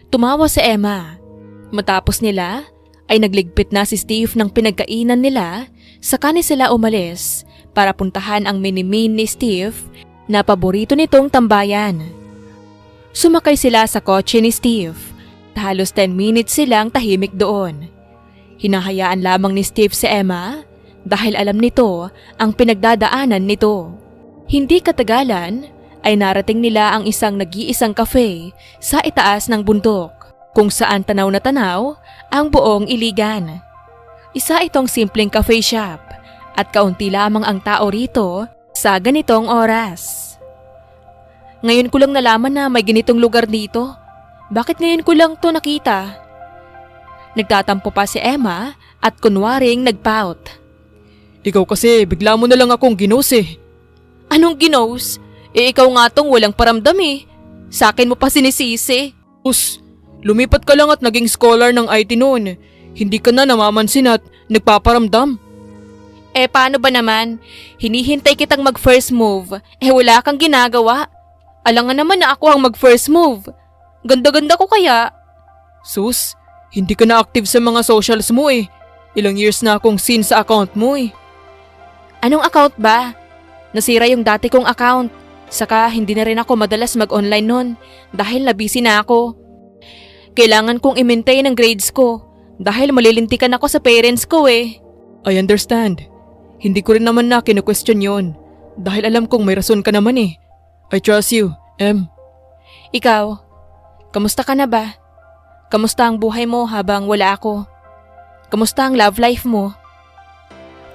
Tumawa si Emma. Matapos nila ay nagligpit na si Steve ng pinagkainan nila saka ni sila umalis para puntahan ang mini-min ni Steve na paborito nitong tambayan. Sumakay sila sa kotse ni Steve. Halos 10 minutes silang tahimik doon. Hinahayaan lamang ni Steve si Emma dahil alam nito ang pinagdadaanan nito. Hindi katagalan ay narating nila ang isang nag-iisang cafe sa itaas ng bundok kung saan tanaw na tanaw ang buong Iligan. Isa itong simpleng cafe shop at kaunti lamang ang tao rito sa ganitong oras. Ngayon ko lang nalaman na may ganitong lugar dito. Bakit ngayon ko lang to nakita? Nagtatampo pa si Emma at kunwaring nagpout. Ikaw kasi bigla mo na lang akong ginos eh. Anong ginos? Ikaw nga tong walang paramdam eh. Sa akin mo pa sinisisi. Lumipat ka lang at naging scholar ng IT noon. Hindi ka na namamansin at nagpaparamdam. Paano ba naman? Hinihintay kitang mag-first move. Wala kang ginagawa. Alangan naman na ako ang mag-first move. Ganda-ganda ko kaya. Sus, hindi ka na active sa mga socials mo eh. Ilang years na akong seen sa account mo eh. Anong account ba? Nasira yung dati kong account. Saka hindi na rin ako madalas mag-online nun dahil nabisi na ako. Kailangan kong i-maintain ang grades ko dahil malilintikan ako sa parents ko eh. I understand. Hindi ko rin naman na kinu-question yon dahil alam kong may rason ka naman eh. I trust you, Em. Ikaw, kamusta ka na ba? Kamusta ang buhay mo habang wala ako? Kamusta ang love life mo?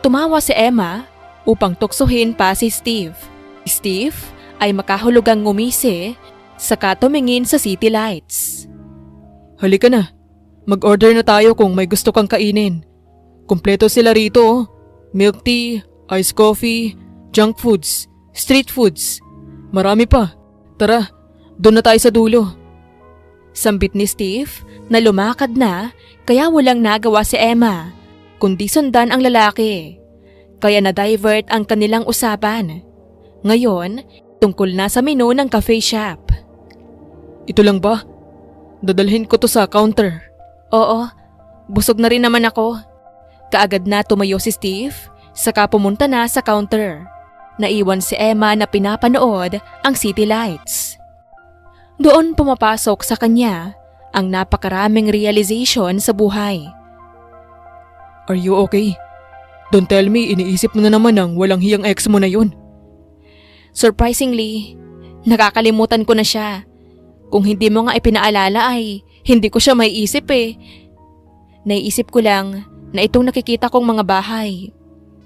Tumawa si Emma upang tuksohin pa si Steve. Steve ay makahulugang ngumisi saka tumingin sa city lights. Halika na. Mag-order na tayo kung may gusto kang kainin. Kumpleto sila rito oh. Milk tea, iced coffee, junk foods, street foods. Marami pa. Tara, doon na tayo sa dulo. Sambit ni Steve na lumakad na kaya walang nagawa si Emma kundi sundan ang lalaki. Kaya na-divert ang kanilang usapan. Ngayon, tungkol na sa menu ng cafe shop. Ito lang ba? Dadalhin ko to sa counter. Oo, busog na rin naman ako. Kaagad na tumayo si Steve, saka pumunta na sa counter. Naiwan si Emma na pinapanood ang city lights. Doon pumapasok sa kanya ang napakaraming realization sa buhay. Are you okay? Don't tell me iniisip mo na naman ang walang hiyang ex mo na yun. Surprisingly, nakakalimutan ko na siya. Kung hindi mo nga ipinaalala ay hindi ko siya maiisip eh. Naiisip ko lang na itong nakikita kong mga bahay,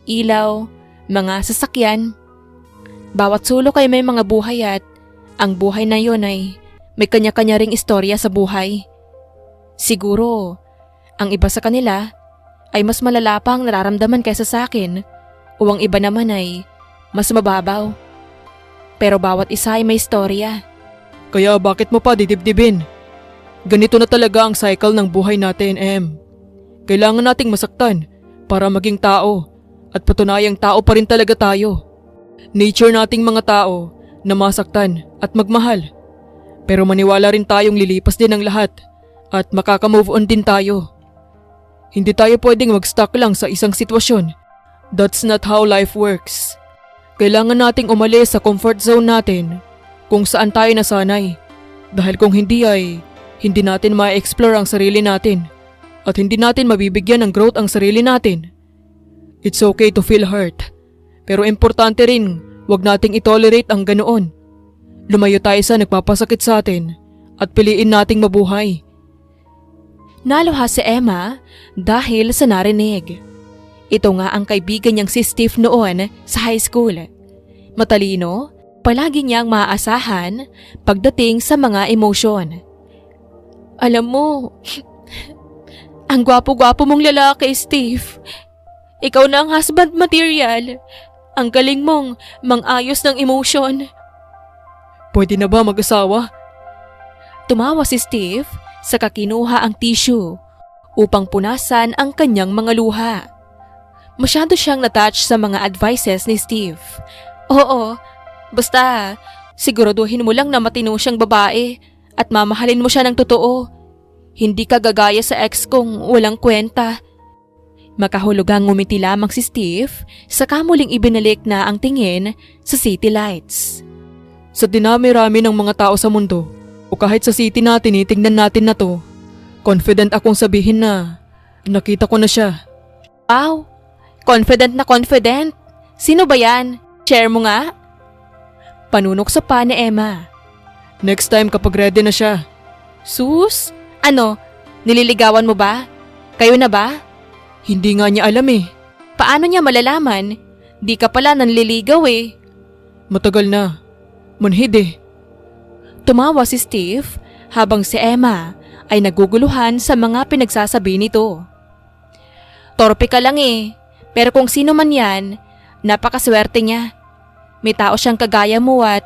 ilaw, mga sasakyan. Bawat sulok ay may mga buhay at ang buhay na yon ay may kanya-kanya ring istorya sa buhay. Siguro, ang iba sa kanila ay mas malala pa ang nararamdaman kaysa sa akin o ang iba naman ay mas mababaw. Pero bawat isa ay may istorya. Kaya bakit mo pa didibdibin? Ganito na talaga ang cycle ng buhay natin, Em. Kailangan nating masaktan para maging tao at patunayang tao pa rin talaga tayo. Nature nating mga tao na masaktan at magmahal. Pero maniwala rin tayong lilipas din ang lahat at makaka-move on din tayo. Hindi tayo pwedeng mag-stuck lang sa isang sitwasyon. That's not how life works. Kailangan nating umalis sa comfort zone natin kung saan tayo nasanay. Dahil kung hindi ay hindi natin ma-explore ang sarili natin at hindi natin mabibigyan ng growth ang sarili natin. It's okay to feel hurt. Pero importante rin, wag nating itolerate ang ganoon. Lumayo tayo sa nagpapasakit sa atin at piliin nating mabuhay. Naluha si Emma dahil sa narinig. Ito nga ang kaibigan niyang si Steve noon sa high school. Matalino, palagi niyang maaasahan pagdating sa mga emosyon. Alam mo, ang gwapo-gwapo mong lalaki, Steve. Ikaw na ang husband material. Ang galing mong mang-ayos ng emosyon. Pwede na ba mag-asawa? Tumawa si Steve saka kinuha ang tissue upang punasan ang kanyang mga luha. Masyado siyang natouch sa mga advices ni Steve. Oo, basta siguraduhin mo lang na matino siyang babae at mamahalin mo siya ng totoo. Hindi ka gagaya sa ex kong walang kwenta. Makahulugang ngumiti lamang si Steve saka muling ibinalik na ang tingin sa city lights. Sa dinami-rami ng mga tao sa mundo o kahit sa city na tinitingnan natin na to, confident akong sabihin na nakita ko na siya. Wow, confident na confident. Sino ba yan? Share mo nga. Panunok sa pa ni Emma. Next time kapag ready na siya. Sus? Ano? Nililigawan mo ba? Kayo na ba? Hindi nga niya alam eh. Paano niya malalaman? Di ka pala nanliligaw eh. Matagal na. Manhid eh. Tumawa si Steve habang si Emma ay naguguluhan sa mga pinagsasabi nito. Torpe ka lang eh. Pero kung sino man yan, napakaswerte niya. May tao siyang kagaya mo at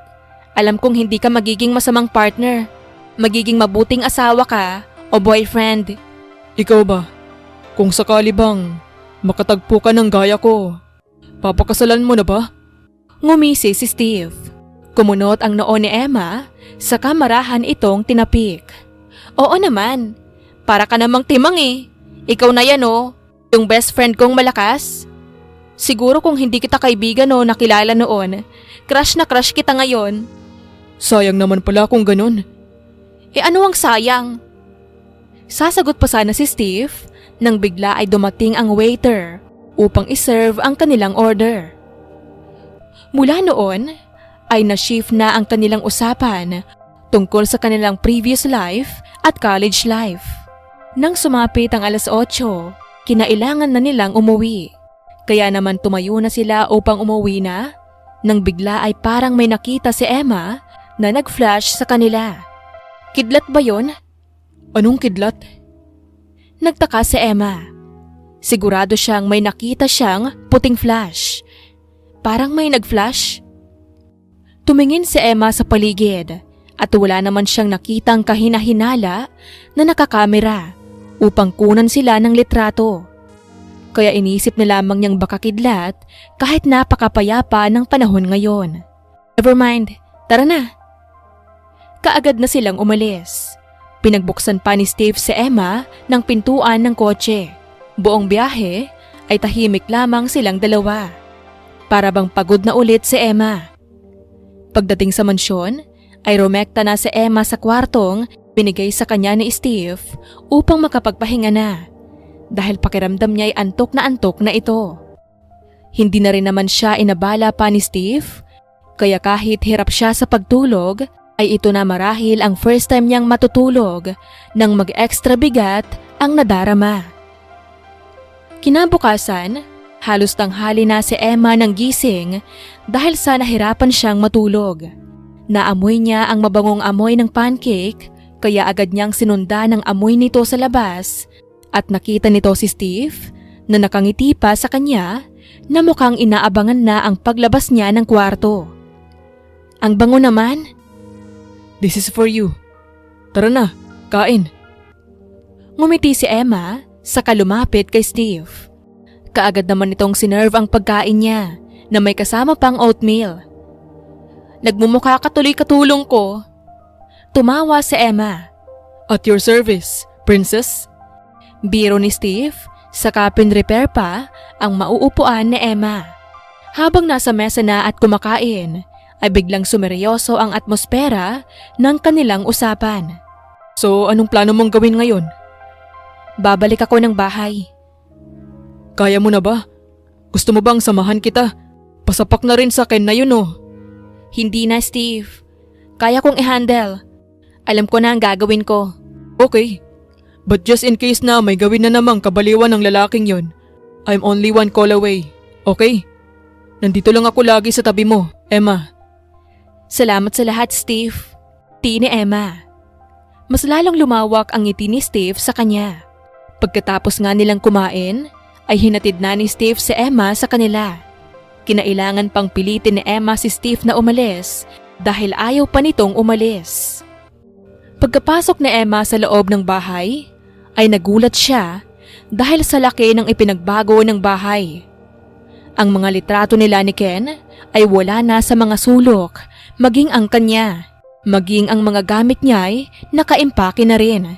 alam kong hindi ka magiging masamang partner. Magiging mabuting asawa ka o boyfriend. Ikaw ba? Kung sakali bang makatagpo ka ng gaya ko, papakasalan mo na ba? Ngumisi si Steve. Kumunot ang noo ni Emma, saka marahan itong tinapik. Oo naman, para ka namang timang eh. Ikaw na yan oh, yung best friend kong malakas. Siguro kung hindi kita kaibigan o nakilala noon, crush na crush kita ngayon. Sayang naman pala kung ganun. Eh ano ang sayang? Sasagot pa sana si Steve nang bigla ay dumating ang waiter upang iserve ang kanilang order. Mula noon ay na-shift na ang kanilang usapan tungkol sa kanilang previous life at college life. Nang sumapit ang 8:00, kinailangan na nilang umuwi. Kaya naman tumayo na sila upang umuwi na nang bigla ay parang may nakita si Emma na nag-flash sa kanila. Kidlat ba yon? Anong kidlat? Nagtaka si Emma. Sigurado siyang may nakita siyang puting flash. Parang may nag-flash. Tumingin si Emma sa paligid at wala naman siyang nakitang kahina-hinala na nakakamera upang kunan sila ng litrato. Kaya inisip na lamang niyang baka kidlat kahit napakapayapa ng panahon ngayon. Nevermind, tara na. Kaagad na silang umalis. Pinagbuksan pa ni Steve si Emma ng pintuan ng kotse. Buong biyahe ay tahimik lamang silang dalawa. Para bang pagod na ulit si Emma. Pagdating sa mansyon, ay rumekta na si Emma sa kwartong binigay sa kanya ni Steve upang makapagpahinga na. Dahil pakiramdam niya ay antok na ito. Hindi na rin naman siya inabala pa ni Steve, kaya kahit hirap siya sa pagtulog, ay ito na marahil ang first time niyang matutulog nang mag-extra bigat ang nadarama. Kinabukasan, halos tanghali na si Emma nang gising dahil sa nahirapan siyang matulog. Naamoy niya ang mabangong amoy ng pancake, kaya agad niyang sinundan ang amoy nito sa labas at nakita nito si Steve na nakangiti pa sa kanya na mukhang inaabangan na ang paglabas niya ng kwarto. Ang bango naman. This is for you. Tara na, kain. Ngumiti si Emma saka lumapit kay Steve. Kaagad naman itong sinerve ang pagkain niya na may kasama pang oatmeal. Nagmumukha ka tuloy katulong ko. Tumawa si Emma. At your service, princess. Biro ni Steve, saka pinrepair pa ang mauupuan ni Emma. Habang nasa mesa na at kumakain, ay biglang sumeryoso ang atmosfera ng kanilang usapan. So, anong plano mong gawin ngayon? Babalik ako ng bahay. Kaya mo na ba? Gusto mo bang samahan kita? Pasapak na rin sa akin na yun oh. Hindi na, Steve. Kaya kong i-handle. Alam ko na ang gagawin ko. Okay. But just in case na may gawin na namang kabaliwan ng lalaking yon, I'm only one call away. Okay? Nandito lang ako lagi sa tabi mo, Emma. Salamat sa lahat, Steve. Ti ni Emma. Mas lalong lumawak ang ngiti ni Steve sa kanya. Pagkatapos nga nilang kumain, ay hinatid na ni Steve si Emma sa kanila. Kinailangan pang pilitin ni Emma si Steve na umalis dahil ayaw pa nitong umalis. Pagkapasok ni Emma sa loob ng bahay, ay nagulat siya dahil sa laki ng ipinagbago ng bahay. Ang mga litrato nila ni Ken ay wala na sa mga sulok, maging ang kanya, maging ang mga gamit niya ay nakaimpake na rin.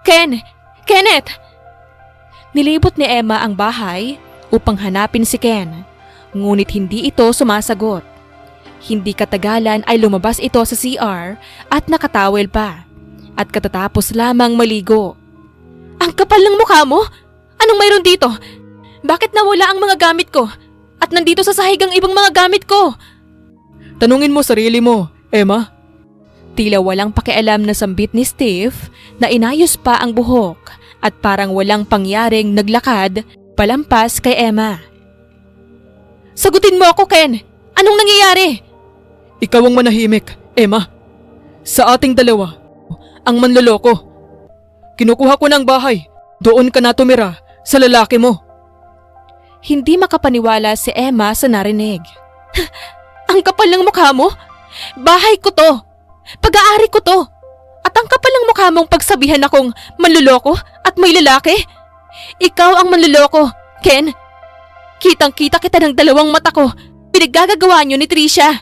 Ken! Kenneth! Nilibot ni Emma ang bahay upang hanapin si Ken, ngunit hindi ito sumasagot. Hindi katagalan ay lumabas ito sa CR at nakatawel pa, at katatapos lamang maligo. Ang kapal ng mukha mo? Anong mayroon dito? Bakit nawala ang mga gamit ko? At nandito sa sahig ang ibang mga gamit ko? Tanungin mo sarili mo, Emma. Tila walang pakialam na sambit ni Steve na inayos pa ang buhok at parang walang pangyaring naglakad palampas kay Emma. Sagutin mo ako, Ken! Anong nangyayari? Ikaw ang manahimik, Emma. Sa ating dalawa, ang manloloko. Kinukuha ko ng bahay. Doon ka na tumira sa lalaki mo. Hindi makapaniwala si Emma sa narinig. Ang kapal ng mukha mo? Bahay ko to. Pag-aari ko to. At ang kapal ng mukha mong pagsabihan akong manloloko at may lalaki? Ikaw ang manloloko, Ken. Kitang-kita kita ng dalawang mata ko. Pinaggagawa niyo ni Tricia.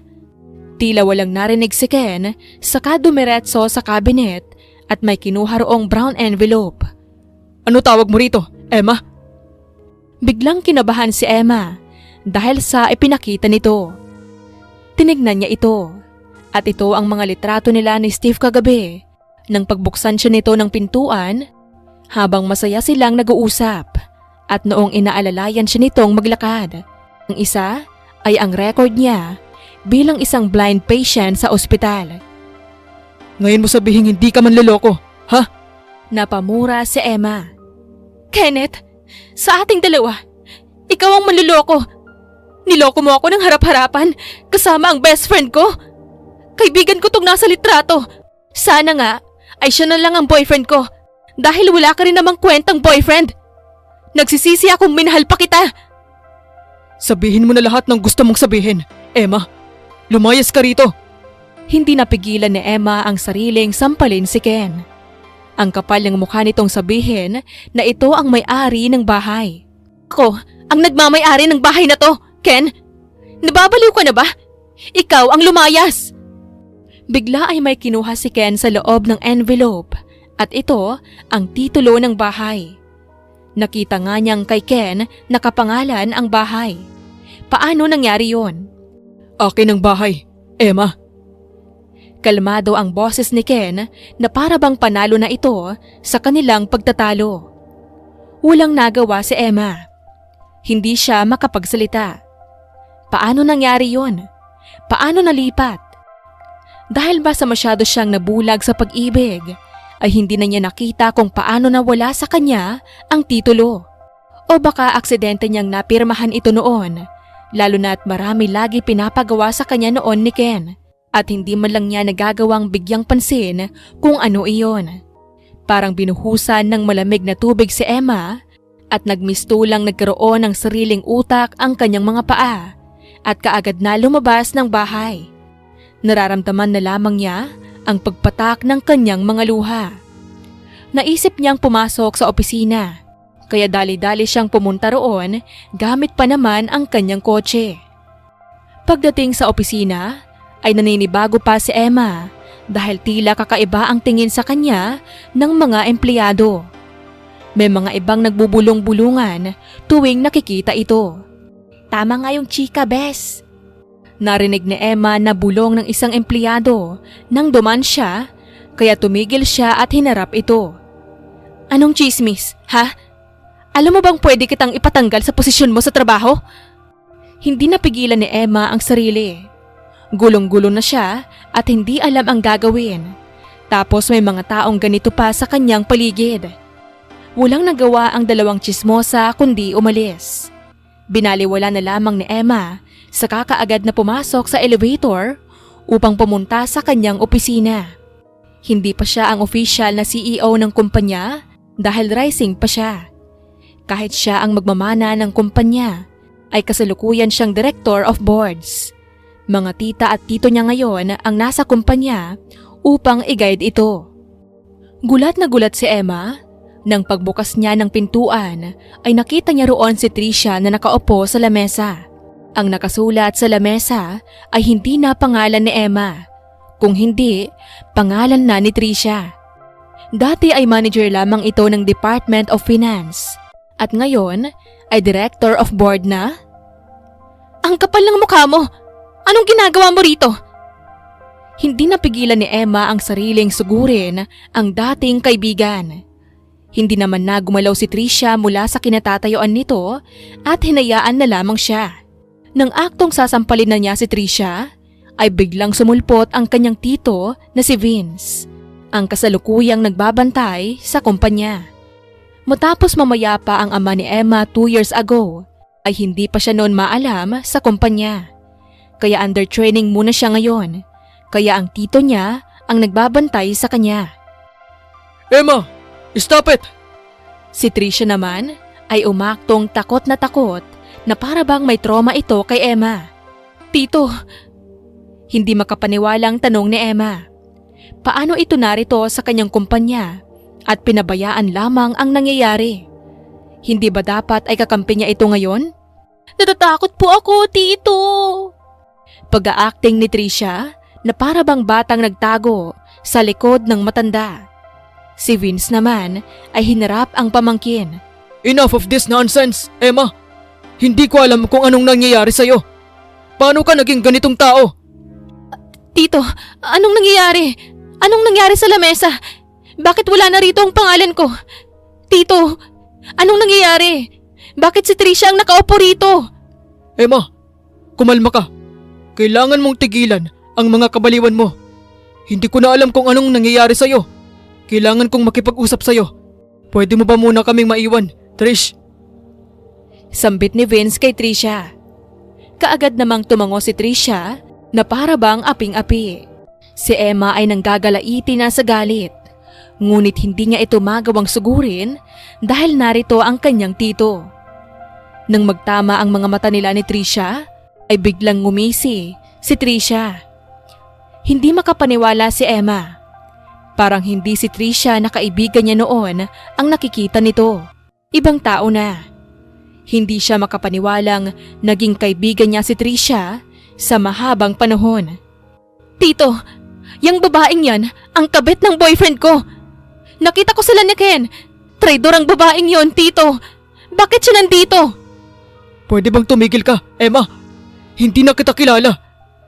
Tila walang narinig si Ken, saka dumiretso sa cabinet at may kinuha roong brown envelope. Ano tawag mo rito, Emma? Biglang kinabahan si Emma dahil sa ipinakita nito. Tinignan niya ito at ito ang mga litrato nila ni Steve kagabi nang pagbuksan siya nito ng pintuan habang masaya silang nag-uusap at noong inaalalayan siya nitong maglakad. Ang isa ay ang record niya bilang isang blind patient sa ospital. Ngayon mo sabihin hindi ka manloloko, ha? Napamura si Emma. Kenneth, sa ating dalawa, ikaw ang manloloko. Niloko mo ako ng harap-harapan kasama ang best friend ko. Kaibigan ko tong nasa litrato. Sana nga ay siya na lang ang boyfriend ko dahil wala ka rin namang kwentang boyfriend. Nagsisisi akong minahal pa kita. Sabihin mo na lahat ng gusto mong sabihin, Emma. Lumayas ka rito. Hindi napigilan ni Emma ang sariling sampalin si Ken. Ang kapal ng mukha nitong sabihin na ito ang may-ari ng bahay. Ako ang nagmamay-ari ng bahay na to, Ken. Nababaliw ka na ba? Ikaw ang lumayas. Bigla ay may kinuha si Ken sa loob ng envelope at ito ang titulo ng bahay. Nakita nga niyang kay Ken nakapangalan ang bahay. Paano nangyari yon? Akin ang bahay, Emma. Kalmado ang boses ni Ken na para bang panalo na ito sa kanilang pagtatalo. Walang nagawa si Emma. Hindi siya makapagsalita. Paano nangyari yon? Paano nalipat? Dahil ba sa masyado siyang nabulag sa pag-ibig, ay hindi na niya nakita kung paano nawala sa kanya ang titulo. O baka aksidente niyang napirmahan ito noon, lalo na't marami lagi pinapagawa sa kanya noon ni Ken at hindi man lang niya nagagawang bigyang pansin kung ano iyon. Parang binuhusan ng malamig na tubig si Emma at nagmistulang nagkaroon ng sariling utak ang kanyang mga paa at kaagad na lumabas ng bahay. Nararamdaman na lamang niya ang pagpatak ng kanyang mga luha. Naisip niyang pumasok sa opisina, kaya dali-dali siyang pumunta roon gamit pa naman ang kanyang kotse. Pagdating sa opisina, ay naninibago pa si Emma dahil tila kakaiba ang tingin sa kanya ng mga empleyado. May mga ibang nagbubulong-bulungan tuwing nakikita ito. Tama nga yung chika, bes. Narinig ni Emma na bulong ng isang empleyado nang duman siya, kaya tumigil siya at hinarap ito. Anong chismis, ha? Alam mo bang pwede kitang ipatanggal sa posisyon mo sa trabaho? Hindi napigilan ni Emma ang sarili. Gulong-gulo na siya at hindi alam ang gagawin. Tapos may mga taong ganito pa sa kanyang paligid. Walang nagawa ang dalawang chismosa kundi umalis. Binaliwala na lamang ni Emma sa kakaagad na pumasok sa elevator upang pumunta sa kanyang opisina. Hindi pa siya ang official na CEO ng kumpanya dahil rising pa siya. Kahit siya ang magmamana ng kumpanya, ay kasalukuyan siyang director of boards. Mga tita at tito niya ngayon ang nasa kumpanya upang i-guide ito. Gulat na gulat si Emma nang pagbukas niya ng pintuan ay nakita niya roon si Tricia na nakaupo sa lamesa. Ang nakasulat sa lamesa ay hindi na pangalan ni Emma, kung hindi, pangalan na ni Tricia. Dati ay manager lamang ito ng Department of Finance at ngayon ay Director of Board na? Ang kapal ng mukha mo! Anong ginagawa mo rito? Hindi napigilan ni Emma ang sariling sugurin ang dating kaibigan. Hindi naman na gumalaw si Tricia mula sa kinatatayuan nito at hinayaan na lamang siya. Nang aktong sasampalin na niya si Tricia, ay biglang sumulpot ang kanyang tito na si Vince, ang kasalukuyang nagbabantay sa kumpanya. Matapos mamaya pa ang ama ni Emma 2 years ago, ay hindi pa siya noon maalam sa kumpanya. Kaya under training muna siya ngayon, kaya ang tito niya ang nagbabantay sa kanya. Emma, stop it! Si Tricia naman ay umaktong takot na para bang may trauma ito kay Emma. Tito, hindi makapaniwalang tanong ni Emma. Paano ito narito sa kanyang kumpanya at pinabayaan lamang ang nangyayari? Hindi ba dapat ay kakampi niya ito ngayon? Natatakot po ako, tito! Pag-aacting ni Tricia na para bang batang nagtago sa likod ng matanda. Si Vince naman ay hinarap ang pamangkin. Enough of this nonsense, Emma! Hindi ko alam kung anong nangyayari sa'yo. Paano ka naging ganitong tao? Tito, anong nangyayari? Anong nangyari sa lamesa? Bakit wala na rito ang pangalan ko? Tito, anong nangyayari? Bakit si Tricia ang nakaupo rito? Emma, kumalma ka. Kailangan mong tigilan ang mga kabaliwan mo. Hindi ko na alam kung anong nangyayari sa'yo. Kailangan kong makipag-usap sa'yo. Pwede mo ba muna kaming maiwan, Trish? Sambit ni Vince kay Tricia. Kaagad namang tumango si Tricia na para bang aping-api. Si Emma ay nanggagalaiti na sa galit. Ngunit hindi niya ito magawang sugurin dahil narito ang kanyang tito. Nang magtama ang mga mata nila ni Tricia, ay biglang ngumisi si Tricia. Hindi makapaniwala si Emma. Parang hindi si Tricia na kaibigan niya noon ang nakikita nito. Ibang tao na. Hindi siya makapaniwalang naging kaibigan niya si Tricia sa mahabang panahon. Tito, yung babaeng yan ang kabit ng boyfriend ko. Nakita ko sila ni Ken. Traidor ang babaeng yon, Tito. Bakit siya nandito? Pwede bang tumigil ka, Emma? Hindi na kita kilala.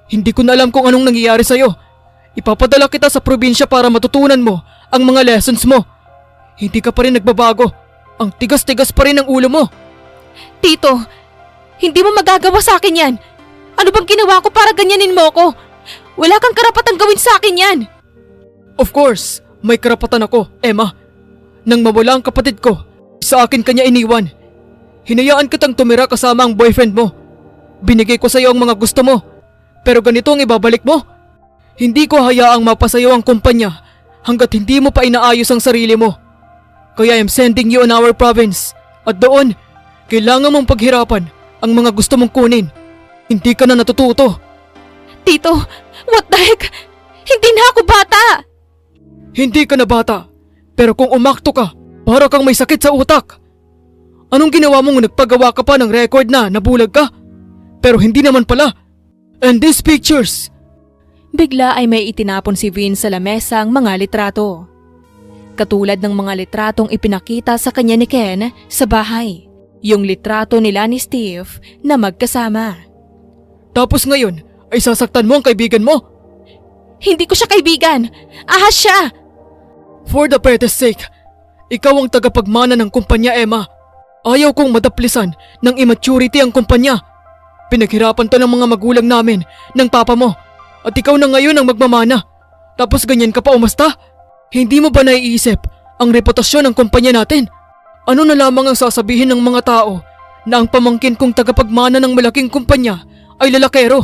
Hindi ko na alam kung anong nangyayari sa'yo. Ipapadala kita sa probinsya para matutunan mo ang mga lessons mo. Hindi ka pa rin nagbabago. Ang tigas-tigas pa rin ang ulo mo. Tito, hindi mo magagawa sa akin yan. Ano bang ginawa ko para ganyanin mo ko? Wala kang karapatang gawin sa akin yan. Of course, may karapatan ako, Emma. Nang mawala ang kapatid ko, sa akin kanya iniwan. Hinayaan kitang tumira kasama ang boyfriend mo. Binigay ko sa iyo ang mga gusto mo. Pero ganito ang ibabalik mo? Hindi ko hayaang mapasayo ang kumpanya hanggat hindi mo pa inaayos ang sarili mo. Kaya I'm sending you on our province. At doon, kailangan mong paghirapan ang mga gusto mong kunin. Hindi ka na natututo. Tito, what the heck? Hindi na ako bata! Hindi ka na bata. Pero kung umakto ka, para kang may sakit sa utak. Anong ginawa mong nagpagawa ka pa ng record na nabulag ka? Pero hindi naman pala. And these pictures. Bigla ay may itinapon si Vince sa lamesa ang mga litrato. Katulad ng mga litratong ipinakita sa kanya ni Ken sa bahay. Yung litrato nila ni Steve na magkasama. Tapos ngayon ay sasaktan mo ang kaibigan mo? Hindi ko siya kaibigan! Ahas siya! For the pet's sake, ikaw ang tagapagmana ng kumpanya, Emma. Ayaw kong madaplisan ng immaturity ang kumpanya. Pinaghirapan to ng mga magulang namin, ng papa mo. At ikaw na ngayon ang magmamana. Tapos ganyan ka pa umasta? Hindi mo ba naiisip ang reputasyon ng kumpanya natin? Ano na lamang ang sasabihin ng mga tao na ang pamangkin kong tagapagmana ng malaking kumpanya ay lalakero,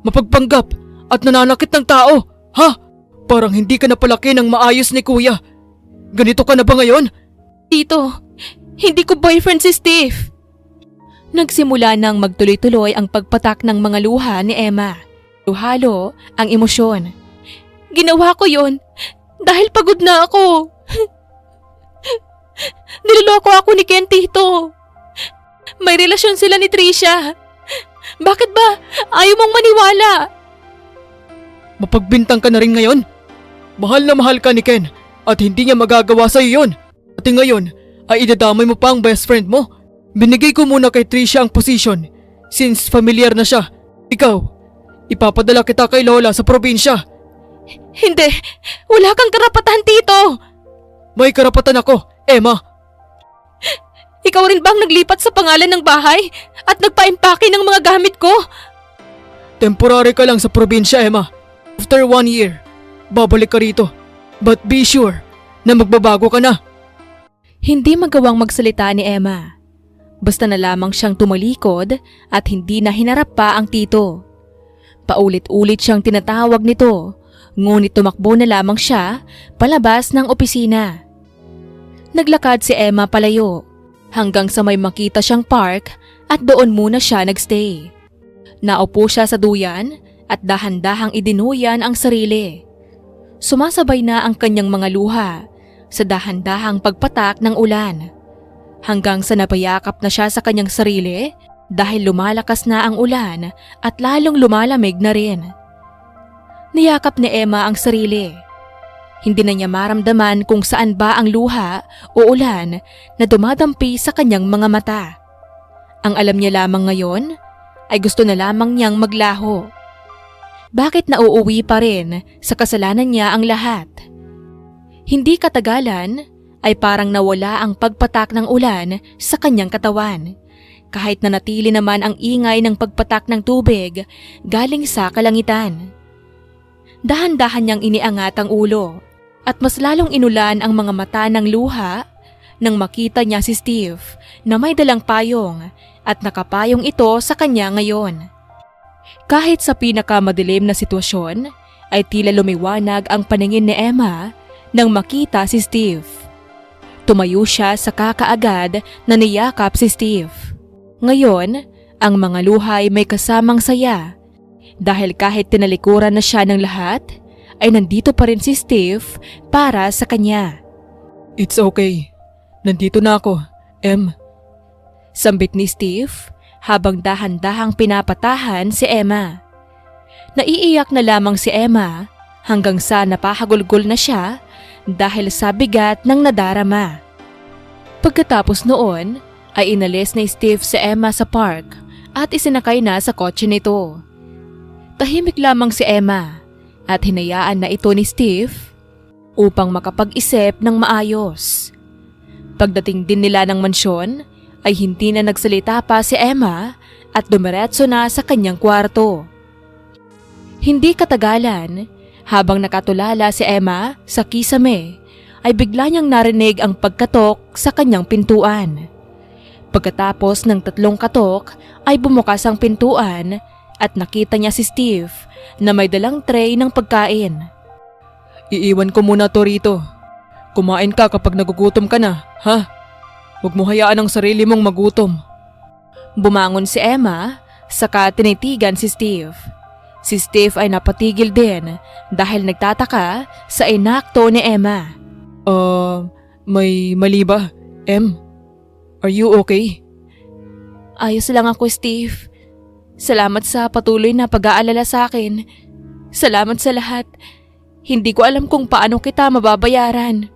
mapagpanggap at nananakit ng tao? Ha? Parang hindi ka napalaki ng maayos ni kuya. Ganito ka na ba ngayon? Tito, hindi ko boyfriend si Steve. Nagsimula nang magtuloy-tuloy ang pagpatak ng mga luha ni Emma. Halo ang emosyon. Ginawa ko yon dahil pagod na ako. Niloloko ako ni Ken, Tito. May relasyon sila ni Tricia. Bakit ba ayaw mong maniwala? Mapagbintang ka na rin ngayon? Mahal na mahal ka ni Ken at hindi niya magagawa sa iyo yun. At ngayon ay idadamay mo pa ang best friend mo. Binigay ko muna kay Tricia ang posisyon since familiar na siya. Ikaw, ipapadala kita kay Lola sa probinsya. Hindi, wala kang karapatan, Tito. May karapatan ako, Emma. Ikaw rin bang naglipat sa pangalan ng bahay at nagpa-impake ng mga gamit ko? Temporary ka lang sa probinsya, Emma. After 1 year, babalik ka rito. But be sure na magbabago ka na. Hindi magawang magsalita ni Emma. Basta na lamang siyang tumalikod at hindi na hinarap pa ang tito. Paulit-ulit siyang tinatawag nito, ngunit tumakbo na lamang siya palabas ng opisina. Naglakad si Emma palayo hanggang sa may makita siyang park at doon muna siya nagstay. Naupo siya sa duyan at dahan-dahang idinuyan ang sarili. Sumasabay na ang kanyang mga luha sa dahan-dahang pagpatak ng ulan. Hanggang sa napayakap na siya sa kanyang sarili dahil lumalakas na ang ulan at lalong lumalamig na rin. Niyakap ni Emma ang sarili. Hindi na niya maramdaman kung saan ba ang luha o ulan na dumadampi sa kanyang mga mata. Ang alam niya lamang ngayon ay gusto na lamang niyang maglaho. Bakit nauuwi pa rin sa kasalanan niya ang lahat? Hindi katagalan ay parang nawala ang pagpatak ng ulan sa kanyang katawan. Kahit na natili naman ang ingay ng pagpatak ng tubig galing sa kalangitan. Dahan-dahan niyang iniangat ang ulo at mas lalong inulan ang mga mata ng luha nang makita niya si Steve na may dalang payong at nakapayong ito sa kanya ngayon. Kahit sa pinakamadilim na sitwasyon ay tila lumiwanag ang paningin ni Emma nang makita si Steve. Tumayo siya sa kakaagad na niyakap si Steve. Ngayon, ang mga luha ay may kasamang saya dahil kahit tinalikuran na siya ng lahat, ay nandito pa rin si Steve para sa kanya. It's okay. Nandito na ako, Em. Sambit ni Steve habang dahan-dahang pinapatahan si Emma. Naiiyak na lamang si Emma hanggang sa napahagulgol na siya dahil sa bigat ng nadarama. Pagkatapos noon, ay inalis ni Steve si Emma sa park at isinakay na sa kotse nito. Tahimik lamang si Emma at hinayaan na ito ni Steve upang makapag-isip ng maayos. Pagdating din nila ng mansyon, ay hindi na nagsalita pa si Emma at dumiretso na sa kanyang kwarto. Hindi katagalan, habang nakatulala si Emma sa kisame, ay bigla niyang narinig ang pagkatok sa kanyang pintuan. Pagkatapos ng 3 katok ay bumukas ang pintuan at nakita niya si Steve na may dalang tray ng pagkain. Iiwan ko muna to rito. Kumain ka kapag nagugutom ka na, ha? Huwag mo hayaan ang sarili mong magutom. Bumangon si Emma, saka tinitigan si Steve. Si Steve ay napatigil din dahil nagtataka sa inakto ni Emma. May mali ba, Em? Are you okay? Ayos lang ako, Steve. Salamat sa patuloy na pag-aalala sa akin. Salamat sa lahat. Hindi ko alam kung paano kita mababayaran.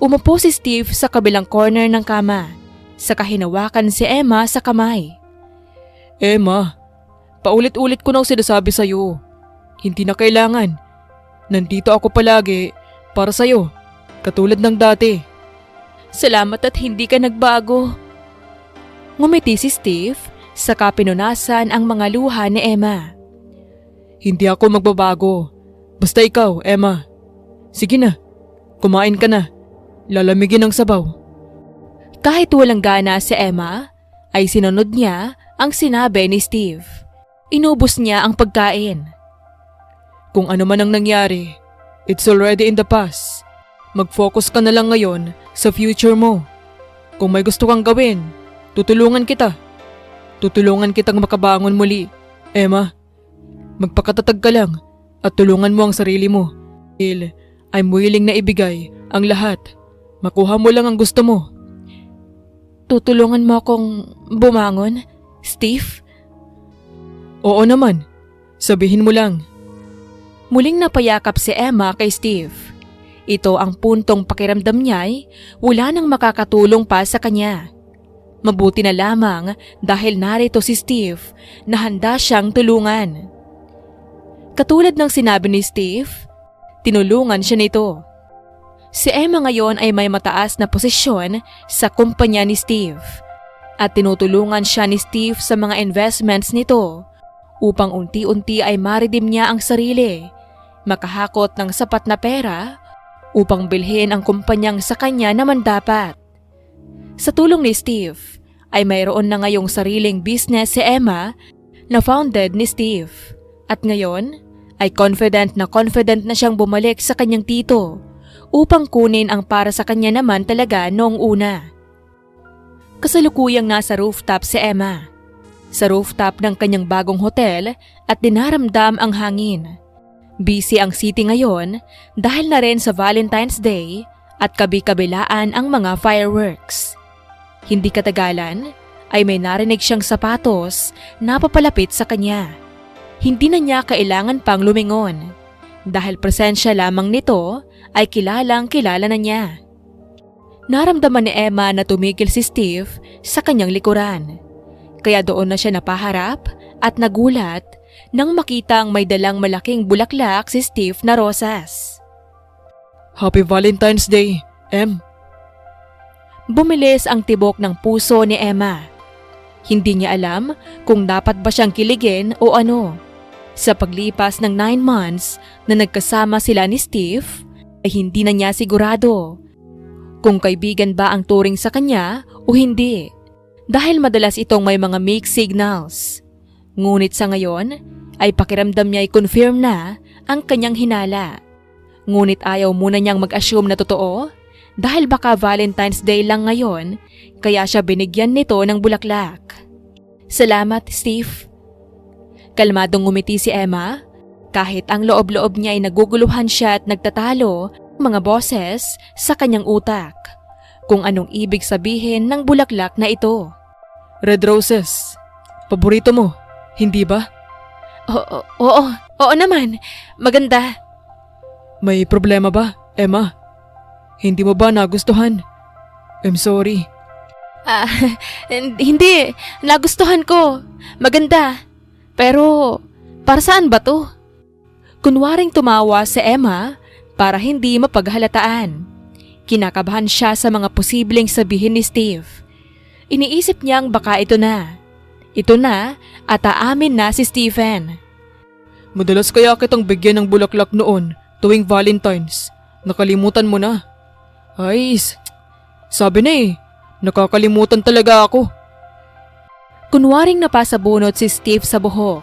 Umupo si Steve sa kabilang corner ng kama, saka hinawakan si Emma sa kamay. Emma, paulit-ulit ko na sinasabi sa'yo. Hindi na kailangan. Nandito ako palagi para sa'yo, katulad ng dati. Salamat at hindi ka nagbago. Ngumiti si Steve, saka pinunasan ang mga luha ni Emma. Hindi ako magbabago. Basta ikaw, Emma. Sige na, kumain ka na. Lalamigin ang sabaw. Kahit walang gana si Emma, ay sinunod niya ang sinabi ni Steve. Inubos niya ang pagkain. Kung ano man ang nangyari, it's already in the past. Mag-focus ka na lang ngayon sa future mo. Kung may gusto kang gawin, tutulungan kita. Tutulungan kitang makabangon muli. Emma, magpakatatag ka lang at tulungan mo ang sarili mo. I'm willing na ibigay ang lahat. Makuha mo lang ang gusto mo. Tutulungan mo akong bumangon, Steve? Oo naman. Sabihin mo lang. Muling napayakap si Emma kay Steve. Ito ang puntong pakiramdam niya'y wala nang makakatulong pa sa kanya. Mabuti na lamang dahil narito si Steve na handa siyang tulungan. Katulad ng sinabi ni Steve, tinulungan siya nito. Si Emma ngayon ay may mataas na posisyon sa kumpanya ni Steve at tinutulungan siya ni Steve sa mga investments nito upang unti-unti ay maridim niya ang sarili, makahakot ng sapat na pera upang bilhin ang kumpanyang sa kanya naman dapat. Sa tulong ni Steve ay mayroon na ngayong sariling business si Emma na founded ni Steve at ngayon ay confident na siyang bumalik sa kanyang tito upang kunin ang para sa kanya naman talaga noong una. Kasalukuyang nasa rooftop si Emma. Sa rooftop ng kanyang bagong hotel at dinaramdam ang hangin. Busy ang city ngayon dahil na rin sa Valentine's Day at kabi-kabilaan ang mga fireworks. Hindi katagalan ay may narinig siyang sapatos na papalapit sa kanya. Hindi na niya kailangan pang lumingon dahil presensya lamang nito ay kilalang-kilala na niya. Naramdaman ni Emma na tumigil si Steve sa kanyang likuran. Kaya doon na siya napaharap at nagulat nang makitang may dalang malaking bulaklak si Steve na rosas. Happy Valentine's Day, Em. Bumilis ang tibok ng puso ni Emma. Hindi niya alam kung dapat ba siyang kiligin o ano. Sa paglipas ng 9 months na nagkasama sila ni Steve, ay hindi na niya sigurado kung kaibigan ba ang turing sa kanya o hindi dahil madalas itong may mga mixed signals. Ngunit sa ngayon ay pakiramdam niya ay confirm na ang kanyang hinala. Ngunit ayaw muna niyang mag-assume na totoo dahil baka Valentine's Day lang ngayon kaya siya binigyan nito ng bulaklak. Salamat, Steve. Kalmadong ngumiti si Emma. Kahit ang loob-loob niya ay naguguluhan siya at nagtatalo mga boses sa kanyang utak kung anong ibig sabihin ng bulaklak na ito. Red roses. Paborito mo, hindi ba? Oo naman. Maganda. May problema ba, Emma? Hindi mo ba nagustuhan? I'm sorry. Ah, hindi. Nagustuhan ko. Maganda. Pero, para saan ba to? Kunwaring tumawa si Emma para hindi mapaghalataan. Kinakabahan siya sa mga posibleng sabihin ni Steve. Iniisip niyang baka ito na. Ito na at aamin na si Stephen. Madalas kaya kitang bigyan ng bulaklak noon tuwing Valentine's. Nakalimutan mo na. Ay, sabi na nakakalimutan talaga ako. Kunwaring napasabunot si Steve sa buhok.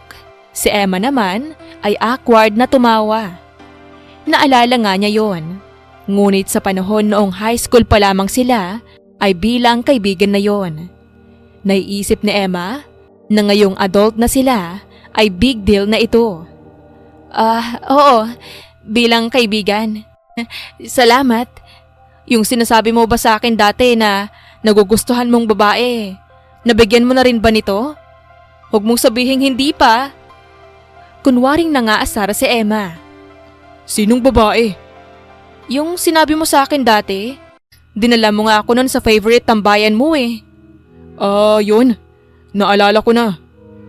Si Emma naman ay awkward na tumawa. Naalala nga niya yon. Ngunit sa panahon noong high school pa lamang sila ay bilang kaibigan na yon. Naiisip ni Emma na ngayong adult na sila ay big deal na ito. Oo, bilang kaibigan. Salamat. Yung sinasabi mo ba sa akin dati na nagugustuhan mong babae, nabigyan mo na rin ba nito? Huwag mong sabihing hindi pa. Kunwaring nangaasar si Emma. Sinong babae? Yung sinabi mo sa akin dati, dinala mo nga ako nun sa favorite tambayan mo Yun. Naalala ko na.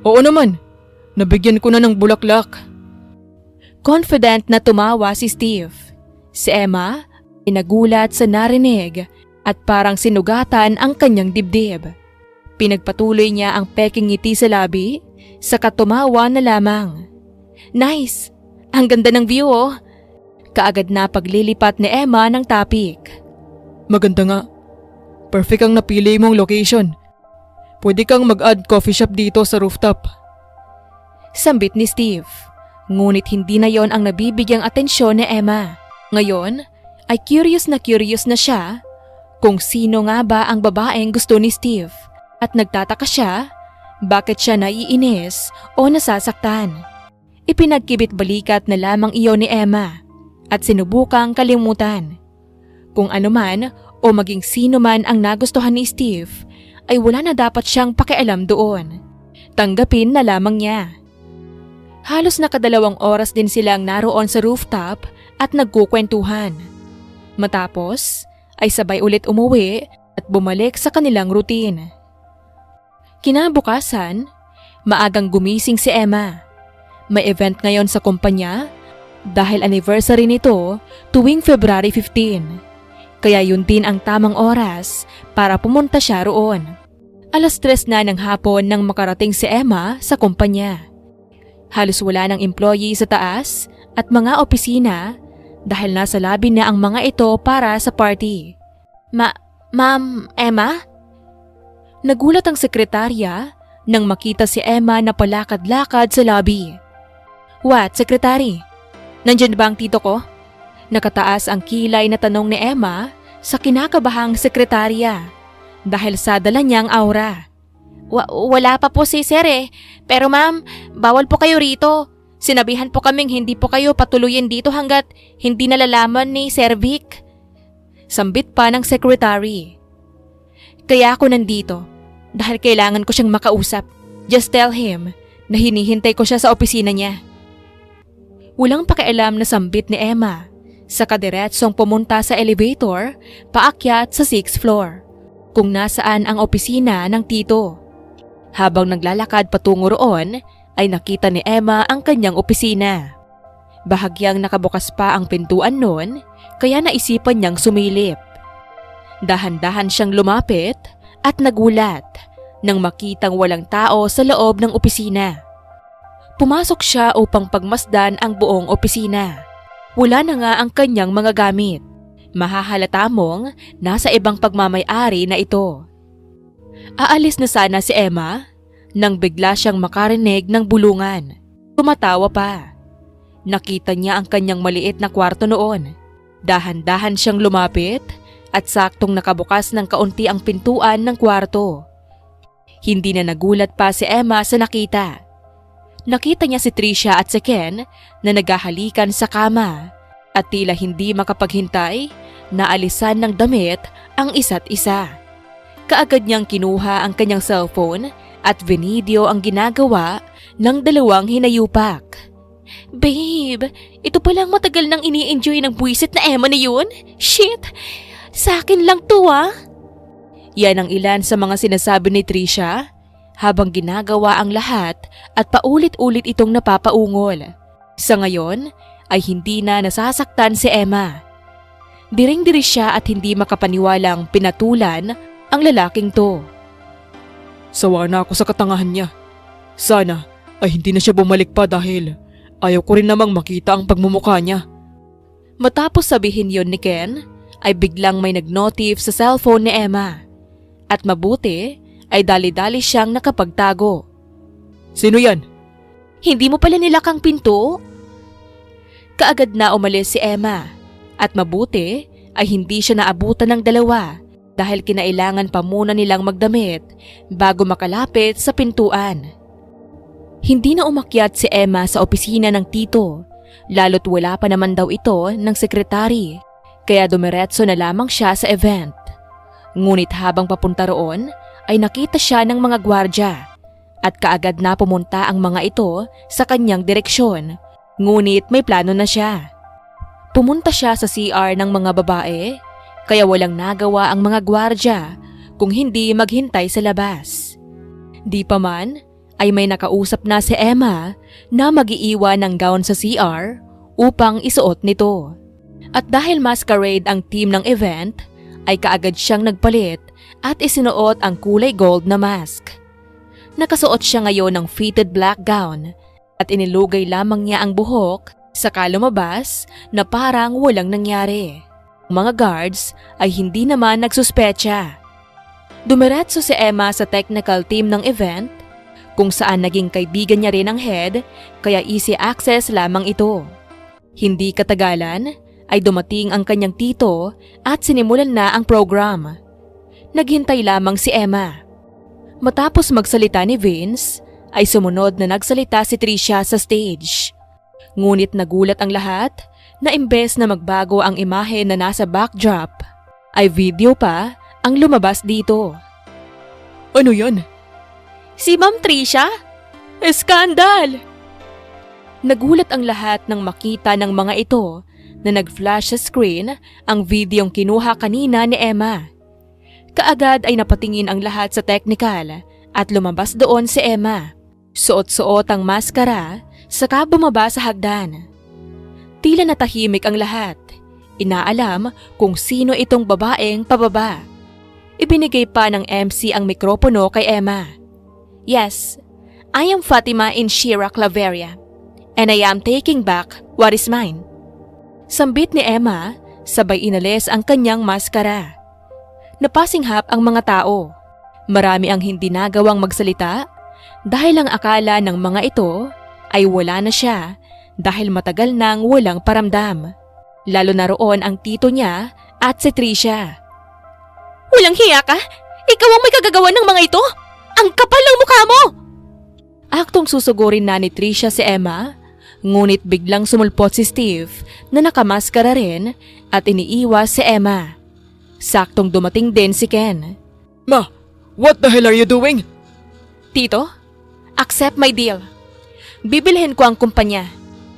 Oo naman. Nabigyan ko na ng bulaklak. Confident na tumawa si Steve. Si Emma ay nagulat sa narinig at parang sinugatan ang kanyang dibdib. Pinagpatuloy niya ang peking ngiti sa labi, saka tumawa na lamang. Nice! Ang ganda ng view Kaagad na paglilipat ni Emma ng topic. Maganda nga. Perfect ang napili mong location. Pwede kang mag-add coffee shop dito sa rooftop. Sambit ni Steve. Ngunit hindi na yon ang nabibigyang atensyon ni Emma. Ngayon ay curious na siya kung sino nga ba ang babaeng gusto ni Steve at nagtataka siya bakit siya naiinis o nasasaktan. Ipinagkibit balikat na lamang iyon ni Emma at sinubukang kalimutan. Kung ano man o maging sino man ang nagustuhan ni Steve ay wala na dapat siyang pakialam doon. Tanggapin na lamang niya. Halos nakadalawang oras din silang naroon sa rooftop at nagkukwentuhan. Matapos ay sabay ulit umuwi at bumalik sa kanilang routine. Kinabukasan, maagang gumising si Emma. May event ngayon sa kumpanya dahil anniversary nito tuwing February 15. Kaya yun din ang tamang oras para pumunta siya roon. 3:00 na ng hapon nang makarating si Emma sa kumpanya. Halos wala ng employee sa taas at mga opisina dahil nasa lobby na ang mga ito para sa party. Ma'am Emma? Nagulat ang sekretarya nang makita si Emma na palakad-lakad sa lobby. What, sekretary? Nandiyan ba ang tito ko? Nakataas ang kilay na tanong ni Emma sa kinakabahang sekretarya dahil sa dala niyang aura. Wala pa po si sir pero ma'am, bawal po kayo rito. Sinabihan po kaming hindi po kayo patuluyin dito hanggat hindi nalalaman ni Sir Vic. Sambit pa ng secretary. Kaya ako nandito dahil kailangan ko siyang makausap. Just tell him na hinihintay ko siya sa opisina niya. Walang pakialam na sambit ni Emma. Saka diretsong pumunta sa elevator, paakyat sa 6th floor, kung nasaan ang opisina ng tito. Habang naglalakad patungo roon, ay nakita ni Emma ang kanyang opisina. Bahagyang nakabukas pa ang pintuan noon, kaya naisipan niyang sumilip. Dahan-dahan siyang lumapit at nagulat nang makitang walang tao sa loob ng opisina. Pumasok siya upang pagmasdan ang buong opisina. Wala na nga ang kanyang mga gamit. Mahahalata mong nasa ibang pagmamay-ari na ito. Aalis na sana si Emma nang bigla siyang makarinig ng bulungan. Tumatawa pa. Nakita niya ang kanyang maliit na kwarto noon. Dahan-dahan siyang lumapit at saktong nakabukas ng kaunti ang pintuan ng kwarto. Hindi na nagulat pa si Emma sa nakita. Nakita niya si Tricia at si Ken na naghahalikan sa kama at tila hindi makapaghintay, naalisan ng damit ang isa't isa. Kaagad niyang kinuha ang kanyang cellphone at vinidyo ang ginagawa ng dalawang hinayupak. Babe, ito palang matagal nang ini-enjoy ng buwisit na Emma na yun? Shit! Sa akin lang to Yan ang ilan sa mga sinasabi ni Trisha habang ginagawa ang lahat at paulit-ulit itong napapaungol. Sa ngayon ay hindi na nasasaktan si Emma. Diring-diri siya at hindi makapaniwalang pinatulan ang lalaking to. Sawa na ako sa katangahan niya. Sana ay hindi na siya bumalik pa dahil ayaw ko rin namang makita ang pagmumukha niya. Matapos sabihin yon ni Ken, ay biglang may nag-notif sa cellphone ni Emma. At mabuti ay dali-dali siyang nakapagtago. Sino yan? Hindi mo pala nilakang pinto? Kaagad na umalis si Emma. At mabuti ay hindi siya naabutan ng dalawa dahil kinailangan pa muna nilang magdamit bago makalapit sa pintuan. Hindi na umakyat si Emma sa opisina ng tito, lalo't wala pa naman daw ito ng sekretary, kaya dumiretso na lamang siya sa event. Ngunit habang papunta roon ay nakita siya ng mga gwardya at kaagad na pumunta ang mga ito sa kanyang direksyon, ngunit may plano na siya. Pumunta siya sa CR ng mga babae, kaya walang nagawa ang mga gwardya kung hindi maghintay sa labas. Di pa man ay may nakausap na si Emma na mag-iiwan ng gown sa CR upang isuot nito. At dahil masquerade ang team ng event, ay kaagad siyang nagpalit at isinuot ang kulay gold na mask. Nakasuot siya ngayon ng fitted black gown at inilugay lamang niya ang buhok saka lumabas na parang walang nangyari. Mga guards ay hindi naman nagsuspecha. Dumiretso si Emma sa technical team ng event kung saan naging kaibigan niya rin ang head kaya easy access lamang ito. Hindi katagalan ay dumating ang kanyang tito at sinimulan na ang program. Naghintay lamang si Emma. Matapos magsalita ni Vince, ay sumunod na nagsalita si Trisha sa stage. Ngunit nagulat ang lahat na imbes na magbago ang imahe na nasa backdrop, ay video pa ang lumabas dito. Ano yan? Si Ma'am Trisha? Eskandal! Nagulat ang lahat nang makita ng mga ito na nag-flash sa screen ang videong kinuha kanina ni Emma. Kaagad ay napatingin ang lahat sa technical at lumabas doon si Emma. Suot-suot ang maskara saka bumaba sa hagdan. Tila natahimik ang lahat. Inaalam kung sino itong babaeng pababa. Ibinigay pa ng MC ang mikropono kay Emma. Yes, I am Fatima Inshira Claveria and I am taking back what is mine. Sambit ni Emma, sabay inalis ang kanyang maskara. Napasinghap ang mga tao. Marami ang hindi nagawang magsalita dahil ang akala ng mga ito ay wala na siya dahil matagal nang walang paramdam. Lalo na roon ang tito niya at si Trisha. Walang hiya ka? Ikaw ang may kagagawa ng mga ito? Ang kapal ng mukha mo! Aktong susugurin na ni Trisha si Emma, ngunit biglang sumulpot si Steve na nakamaskara rin at iniiwas si Emma. Saktong dumating din si Ken. Ma, what the hell are you doing? Tito, accept my deal. Bibilhin ko ang kumpanya.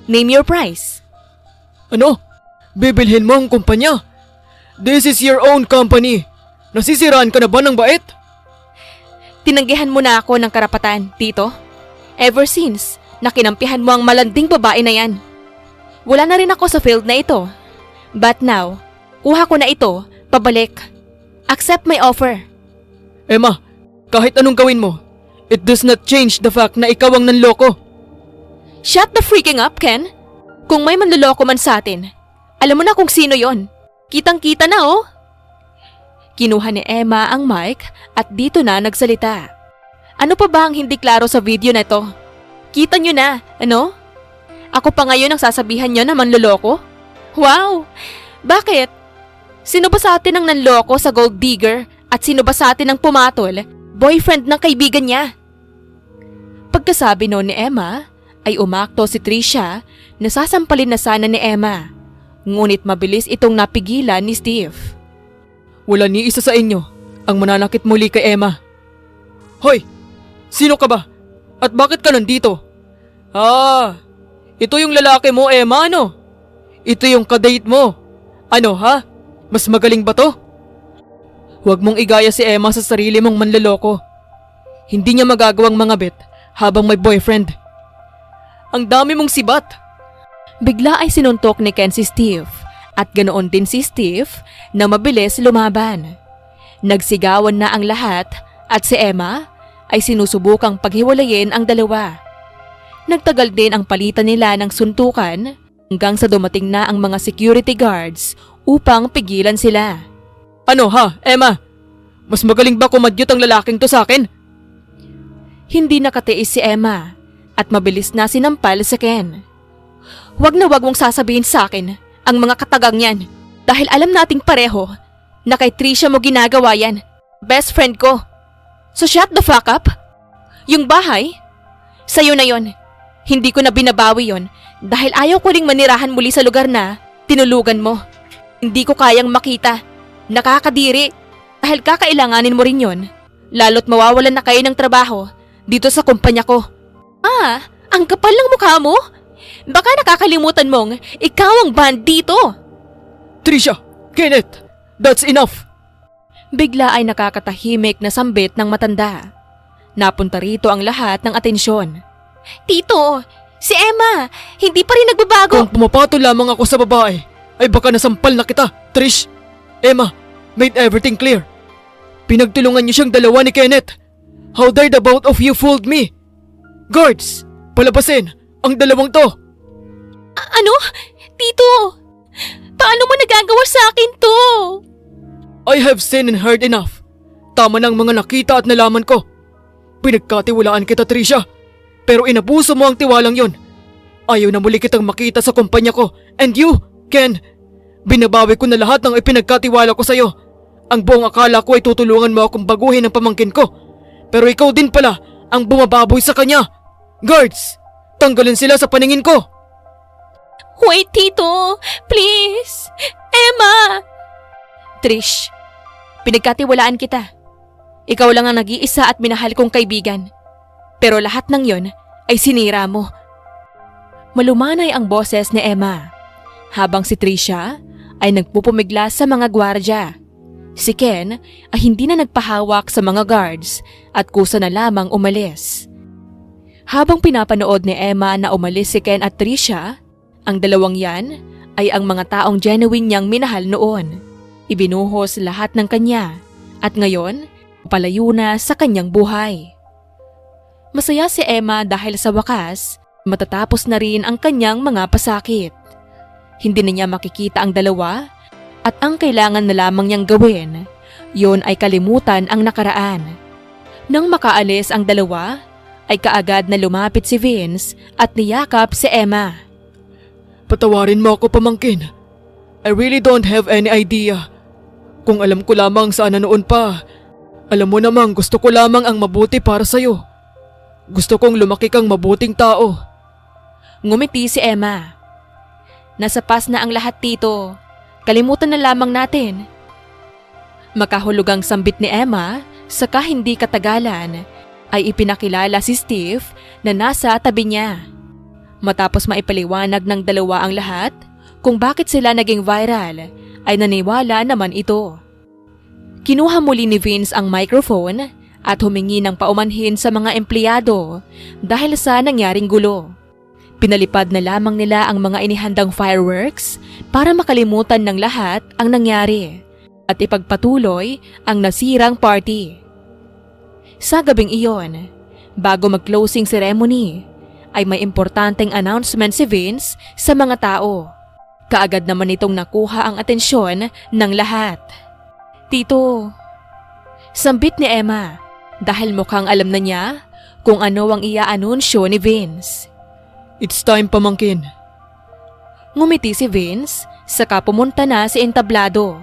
Name your price. Ano? Bibilhin mo ang kumpanya? This is your own company. Nasisiraan ka na ba ng bait? Tinanggihan mo na ako ng karapatan, Tito. Ever since, nakinampihan mo ang malanding babae na yan. Wala na rin ako sa field na ito. But now, kuha ko na ito, pabalik. Accept my offer. Emma, kahit anong gawin mo, it does not change the fact na ikaw ang nanloko. Shut the freaking up, Ken. Kung may manloloko man sa atin, alam mo na kung sino yon. Kitang-kita na oh. Kinuha ni Emma ang mic at dito na nagsalita. Ano pa ba ang hindi klaro sa video na ito? Kita nyo na, ano? Ako pa ngayon ang sasabihan nyo na manloloko? Wow! Bakit? Sino ba sa atin ang nanloko sa gold digger at sino ba sa atin ang pumatol, boyfriend ng kaibigan niya? Pagkasabi noon ni Emma, ay umakto si Trisha na sasampalin na sana ni Emma. Ngunit mabilis itong napigilan ni Steve. Wala ni isa sa inyo ang mananakit muli kay Emma. Hoy! Sino ka ba? At bakit ka nandito? Ito yung lalaki mo, Emma, ano? Ito yung kadate mo. Ano ha? Mas magaling ba to? Huwag mong igaya si Emma sa sarili mong manloloko. Hindi niya magagawang mangabit habang may boyfriend. Ang dami mong sibat! Bigla ay sinuntok ni Ken si Steve at ganoon din si Steve na mabilis lumaban. Nagsigawan na ang lahat at si Emma ay sinusubukang paghiwalayin ang dalawa. Nagtagal din ang palitan nila ng suntukan hanggang sa dumating na ang mga security guards upang pigilan sila. Ano ha, Emma? Mas magaling ba kumadyot ang lalaking to sa akin? Hindi nakatiis si Emma at mabilis na sinampal si Ken. Wag na wag mong sasabihin sa akin ang mga katagang yan dahil alam nating pareho na kay Trisha mo ginagawa yan. Best friend ko. So shut the fuck up. Yung bahay, sa'yo na yon. Hindi ko na binabawi yon dahil ayaw ko ring manirahan muli sa lugar na tinulugan mo. Hindi ko kayang makita. Nakakadiri dahil kakailanganin mo rin yon. Lalo't mawawalan na kayo ng trabaho dito sa kumpanya ko. Ah, ang kapal ng mukha mo? Baka nakakalimutan mong ikaw ang bandito. Trisha! Kenneth! That's enough! Bigla ay nakakatahimik na sambit ng matanda. Napunta rito ang lahat ng atensyon. Tito, si Emma, hindi pa rin nagbabago. Kung pumapato lamang ako sa babae, ay baka nasampal na kita, Trish! Emma, made everything clear. Pinagtulungan niyo siyang dalawa ni Kenneth. How dare the both of you fooled me? Guards, palabasin ang dalawang to. Ano? Tito, paano mo nagagawa sa akin to? I have seen and heard enough. Tama na ang mga nakita at nalaman ko. Pinagkatiwalaan kita, Trisha. Pero inabuso mo ang tiwalang yon. Ayaw na muli kitang makita sa kumpanya ko. And you, Ken, binabawi ko na lahat ng ipinagkatiwala ko sa'yo. Ang buong akala ko ay tutulungan mo akong baguhin ang pamangkin ko. Pero ikaw din pala ang bumababoy sa kanya. Guards, tanggalin sila sa paningin ko. Wait, Tito. Please. Emma. Trish, pinagkatiwalaan kita. Ikaw lang ang nag-iisa at minahal kong kaibigan. Pero lahat ng yon ay sinira mo. Malumanay ang boses ni Emma, habang si Trisha ay nagpupumigla sa mga gwardya. Si Ken ay hindi na nagpahawak sa mga guards at kusa na lamang umalis. Habang pinapanood ni Emma na umalis si Ken at Trisha, ang dalawang yan ay ang mga taong genuine niyang minahal noon. Ibinuhos lahat ng kanya at ngayon palayo na sa kanyang buhay. Masaya si Emma dahil sa wakas matatapos na rin ang kanyang mga pasakit. Hindi na niya makikita ang dalawa at ang kailangan na lamang niyang gawin, yon ay kalimutan ang nakaraan. Nang makaalis ang dalawa, ay kaagad na lumapit si Vince at niyakap si Emma. Patawarin mo ako, pamangkin. I really don't have any idea. Kung alam ko lamang sana noon pa, alam mo namang gusto ko lamang ang mabuti para sa'yo. Gusto kong lumaki kang mabuting tao. Ngumiti si Emma. Nasa pas na ang lahat, Tito. Kalimutan na lamang natin. Makahulugang sambit ni Emma, saka hindi katagalan, ay ipinakilala si Steve na nasa tabi niya. Matapos maipaliwanag ng dalawa ang lahat kung bakit sila naging viral, ay naniwala naman ito. Kinuha muli ni Vince ang microphone at humingi ng paumanhin sa mga empleyado dahil sa nangyaring gulo. Pinalipad na lamang nila ang mga inihandang fireworks para makalimutan ng lahat ang nangyari at ipagpatuloy ang nasirang party. Sa gabing iyon, bago mag-closing ceremony, ay may importanteng announcement si Vince sa mga tao. Kaagad naman itong nakuha ang atensyon ng lahat. Tito, sambit ni Emma dahil mukhang alam na niya kung ano ang ia-anunsyo ni Vince. It's time, pamangkin. Ngumiti si Vince, saka pumunta na si entablado.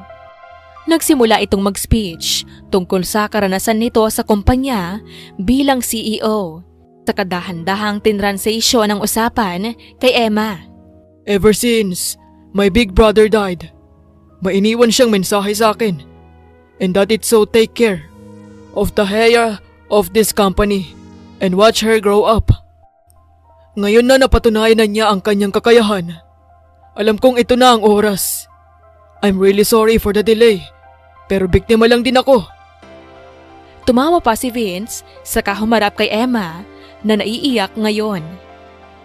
Nagsimula itong mag-speech tungkol sa karanasan nito sa kumpanya bilang CEO. Saka dahan-dahang tinransisyon ang usapan kay Emma. Ever since my big brother died, may iniwan siyang mensahe sa akin. And that it's so take care of the hair of this company and watch her grow up. Ngayon na napatunayan na niya ang kanyang kakayahan. Alam kong ito na ang oras. I'm really sorry for the delay. pero biktima lang din ako. Tumawa pa si Vince saka humarap kay Emma na naiiyak ngayon.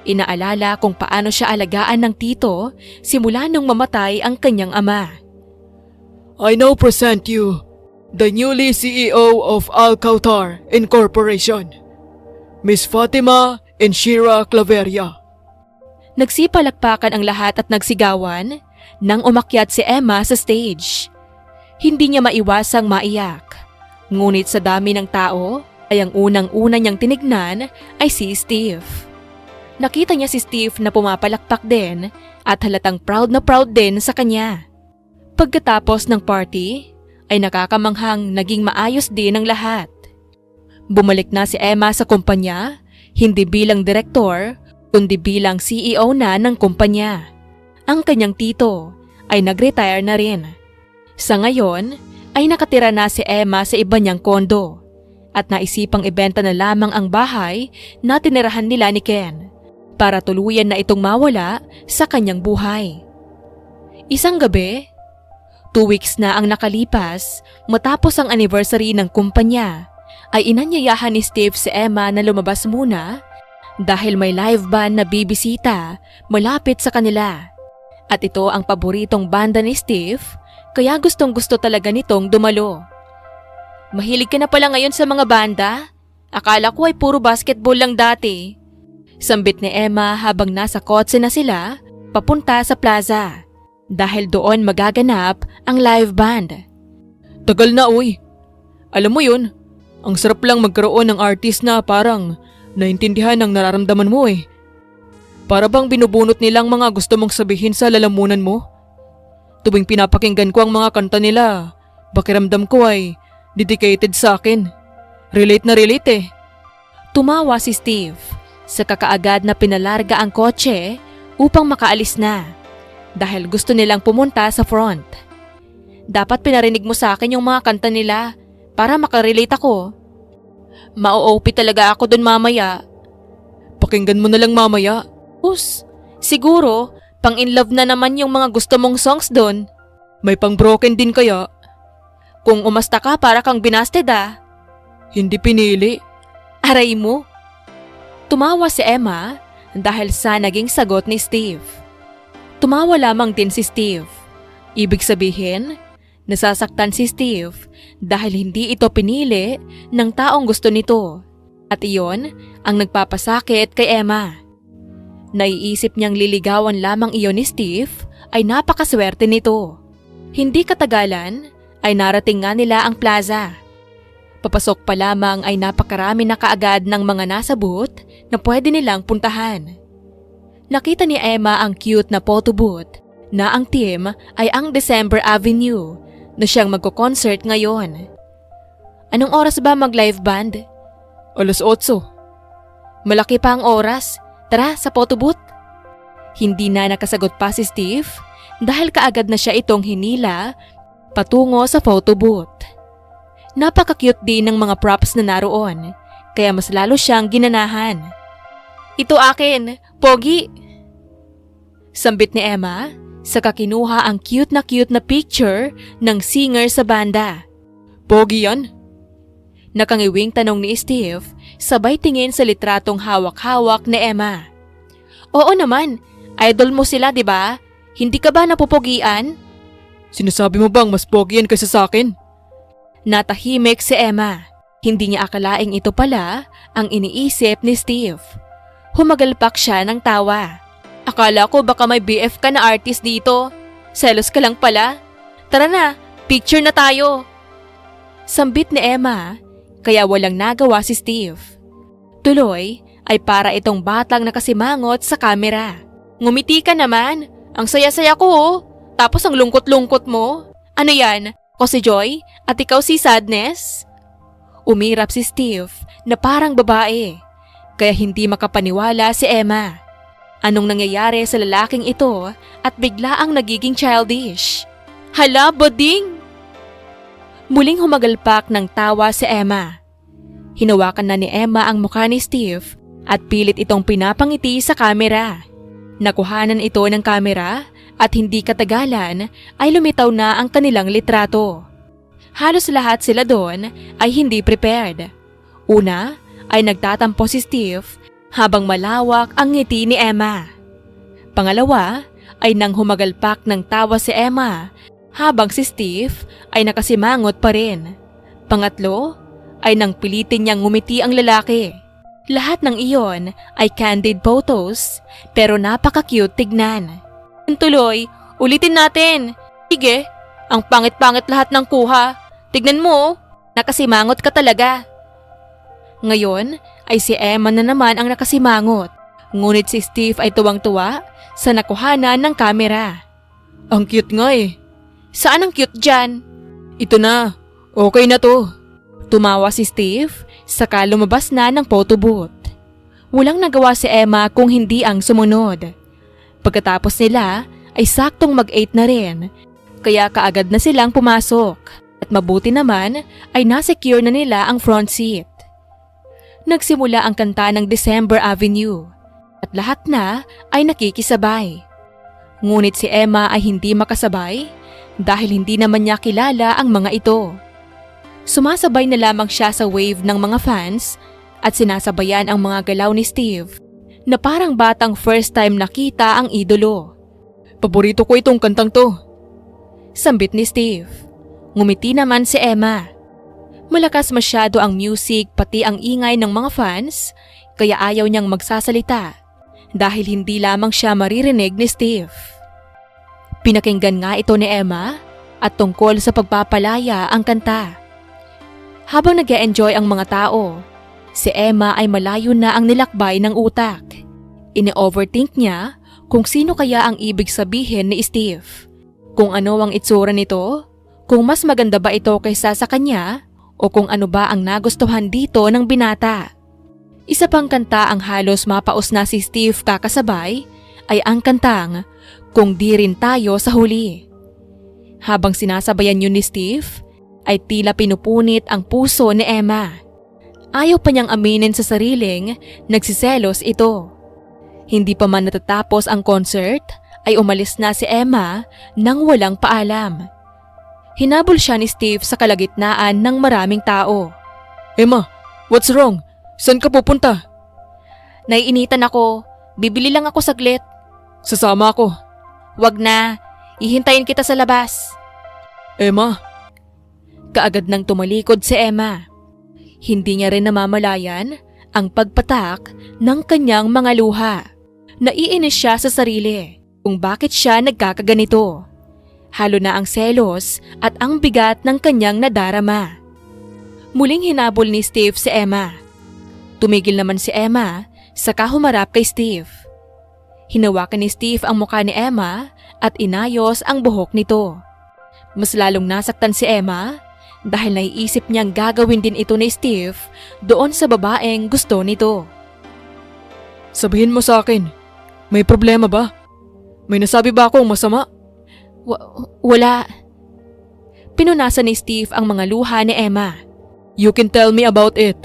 Inaalala kung paano siya alagaan ng tito simula nung mamatay ang kanyang ama. I now present you the newly CEO of Alcautar Incorporation, Miss Fatima Enshira Claveria. Nagsipalakpakan ang lahat at nagsigawan nang umakyat si Emma sa stage. Hindi niya maiwasang maiyak. Ngunit sa dami ng tao ay ang unang-una niyang tinignan ay si Steve. Nakita niya si Steve na pumapalakpak din at halatang proud na proud din sa kanya. Pagkatapos ng party ay nakakamanghang naging maayos din ang lahat. Bumalik na si Emma sa kumpanya, hindi bilang direktor, kundi bilang CEO na ng kumpanya. Ang kanyang tito ay nag-retire na rin. Sa ngayon ay nakatira na si Emma sa iba niyang kondo at naisipang ibenta na lamang ang bahay na tinirahan nila ni Ken para tuluyan na itong mawala sa kanyang buhay. Isang gabi, 2 weeks na ang nakalipas matapos ang anniversary ng kumpanya, ay inanyayahan ni Steve si Emma na lumabas muna dahil may live band na bibisita malapit sa kanila. At ito ang paboritong banda ni Steve, kaya gustong-gusto talaga nitong dumalo. Mahilig ka na pala ngayon sa mga banda? Akala ko ay puro basketball lang dati. Sambit ni Emma habang nasa kotse na sila papunta sa plaza dahil doon magaganap ang live band. Tagal na uy. Alam mo yun, ang sarap lang magkaroon ng artist na parang naintindihan ang nararamdaman mo eh. Para bang binubunot nilang mga gusto mong sabihin sa lalamunan mo? Tuwing pinapakinggan ko ang mga kanta nila, pakiramdam ko ay dedicated sa akin. Relate na relate eh. Tumawa si Steve sa kakaagad na pinalarga ang kotse upang makaalis na dahil gusto nilang pumunta sa front. Dapat pinarinig mo sa akin yung mga kanta nila para makarelate ako. Ma-OP talaga ako dun mamaya. Pakinggan mo na lang mamaya. Siguro, pang-in-love na naman yung mga gusto mong songs dun. May pang-broken din kaya? Kung umasta ka para kang binasted ah. Hindi pinili. Aray mo. Tumawa si Emma dahil sa naging sagot ni Steve. Tumawa lamang din si Steve. Ibig sabihin, nasasaktan si Steve dahil hindi ito pinili ng taong gusto nito. At iyon ang nagpapasakit kay Emma. Naiisip niyang liligawan lamang iyon ni Steve ay napakaswerte nito. Hindi katagalan ay narating nga nila ang plaza. Papasok pa lamang ay napakarami na kaagad ng mga nasa booth na pwede nilang puntahan. Nakita ni Emma ang cute na photo booth na ang team ay ang December Avenue na siyang magko-concert ngayon. Anong oras ba mag-live band? 8:00. Malaki pa ang oras. Tara sa photo booth. Hindi na nakasagot pa si Steve dahil kaagad na siya itong hinila patungo sa photo booth. Napaka-cute din ng mga props na naroon kaya mas lalo siyang ginanahan. Ito akin, Pogi! Sambit ni Emma saka kinuha ang cute na picture ng singer sa banda. Pogi yan? Nakangiwing tanong ni Steve sabay tingin sa litratong hawak-hawak ni Emma. Oo naman, idol mo sila di ba? Hindi ka ba napupugian? Sinasabi mo bang mas pogi yan kaysa sa akin? Natahimik si Emma. Hindi niya akalaing ito pala ang iniisip ni Steve. Humagalpak siya ng tawa. Akala ko baka may BF ka na artist dito. Selos ka lang pala. Tara na, picture na tayo. Sambit ni Emma, kaya walang nagawa si Steve. Tuloy ay para itong batang nakasimangot sa kamera. Ngumiti ka naman, ang saya-saya ko oh. Tapos ang lungkot-lungkot mo. Ano yan, ko si Joy at ikaw si Sadness? Umirap si Steve na parang babae, kaya hindi makapaniwala si Emma. Anong nangyayari sa lalaking ito at bigla ang nagiging childish? Hala, boding! Muling humagalpak ng tawa si Emma. Hinawakan na ni Emma ang mukha ni Steve at pilit itong pinapangiti sa kamera. Nakuhanan ito ng kamera at hindi katagalan ay lumitaw na ang kanilang litrato. Halos lahat sila doon ay hindi prepared. Una ay nagtatampo si Steve habang malawak ang ngiti ni Emma. Pangalawa ay nang humagalpak ng tawa si Emma habang si Steve ay nakasimangot pa rin. Pangatlo ay nang pilitin niyang ngumiti ang lalaki. Lahat ng iyon ay candid photos pero napaka-cute tignan. Tuloy, ulitin natin. Sige, ang pangit-pangit lahat ng kuha. Tignan mo, nakasimangot ka talaga. Ngayon ay si Emma na naman ang nakasimangot. Ngunit si Steve ay tuwang-tuwa sa nakuhanan ng kamera. Ang cute nga eh. Saan ang cute dyan? Ito na, okay na to. Tumawa si Steve saka lumabas na ng photo booth. Walang nagawa si Emma kung hindi ang sumunod. Pagkatapos nila ay saktong mag-8 na rin, kaya kaagad na silang pumasok at mabuti naman ay nasecure na nila ang front seat. Nagsimula ang kanta ng December Avenue at lahat na ay nakikisabay. Ngunit si Emma ay hindi makasabay dahil hindi naman niya kilala ang mga ito. Sumasabay na lamang siya sa wave ng mga fans at sinasabayan ang mga galaw ni Steve na parang batang first time nakita ang idolo. Paborito ko itong kantang to. Sambit ni Steve. Ngumiti naman si Emma. Malakas masyado ang music pati ang ingay ng mga fans kaya ayaw niyang magsasalita dahil hindi lamang siya maririnig ni Steve. Pinakinggan nga ito ni Emma at tungkol sa pagpapalaya ang kanta. Habang nag-e-enjoy ang mga tao, si Emma ay malayo na ang nilakbay ng utak. Ine-overthink niya kung sino kaya ang ibig sabihin ni Steve. Kung ano ang itsura nito, kung mas maganda ba ito kaysa sa kanya, o kung ano ba ang nagustuhan dito ng binata. Isa pang kanta ang halos mapaos na si Steve kakasabay ay ang kantang Kung Di Rin Tayo Sa Huli. Habang sinasabayan yun ni Steve, ay tila pinupunit ang puso ni Emma. Ayaw pa niyang aminin sa sariling nagsiselos ito. Hindi pa man natatapos ang concert ay umalis na si Emma nang walang paalam. Hinabol siya ni Steve sa kalagitnaan ng maraming tao. Emma, what's wrong? Saan ka pupunta? Naiinitan ako. Bibili lang ako saglit. Sasama ako. Wag na. Ihintayin kita sa labas. Emma. Kaagad nang tumalikod si Emma. Hindi niya rin namamalayan ang pagpatak ng kanyang mga luha. Naiinis siya sa sarili kung bakit siya nagkakaganito. Halo na ang selos at ang bigat ng kanyang nadarama. Muling hinabol ni Steve si Emma. Tumigil naman si Emma saka humarap kay Steve. Hinawakan ni Steve ang mukha ni Emma at inayos ang buhok nito. Mas lalong nasaktan si Emma dahil naiisip niyang gagawin din ito ni Steve doon sa babaeng gusto nito. Sabihin mo sa akin, may problema ba? May nasabi ba akong masama? Wala. Pinunasan ni Steve ang mga luha ni Emma. You can tell me about it.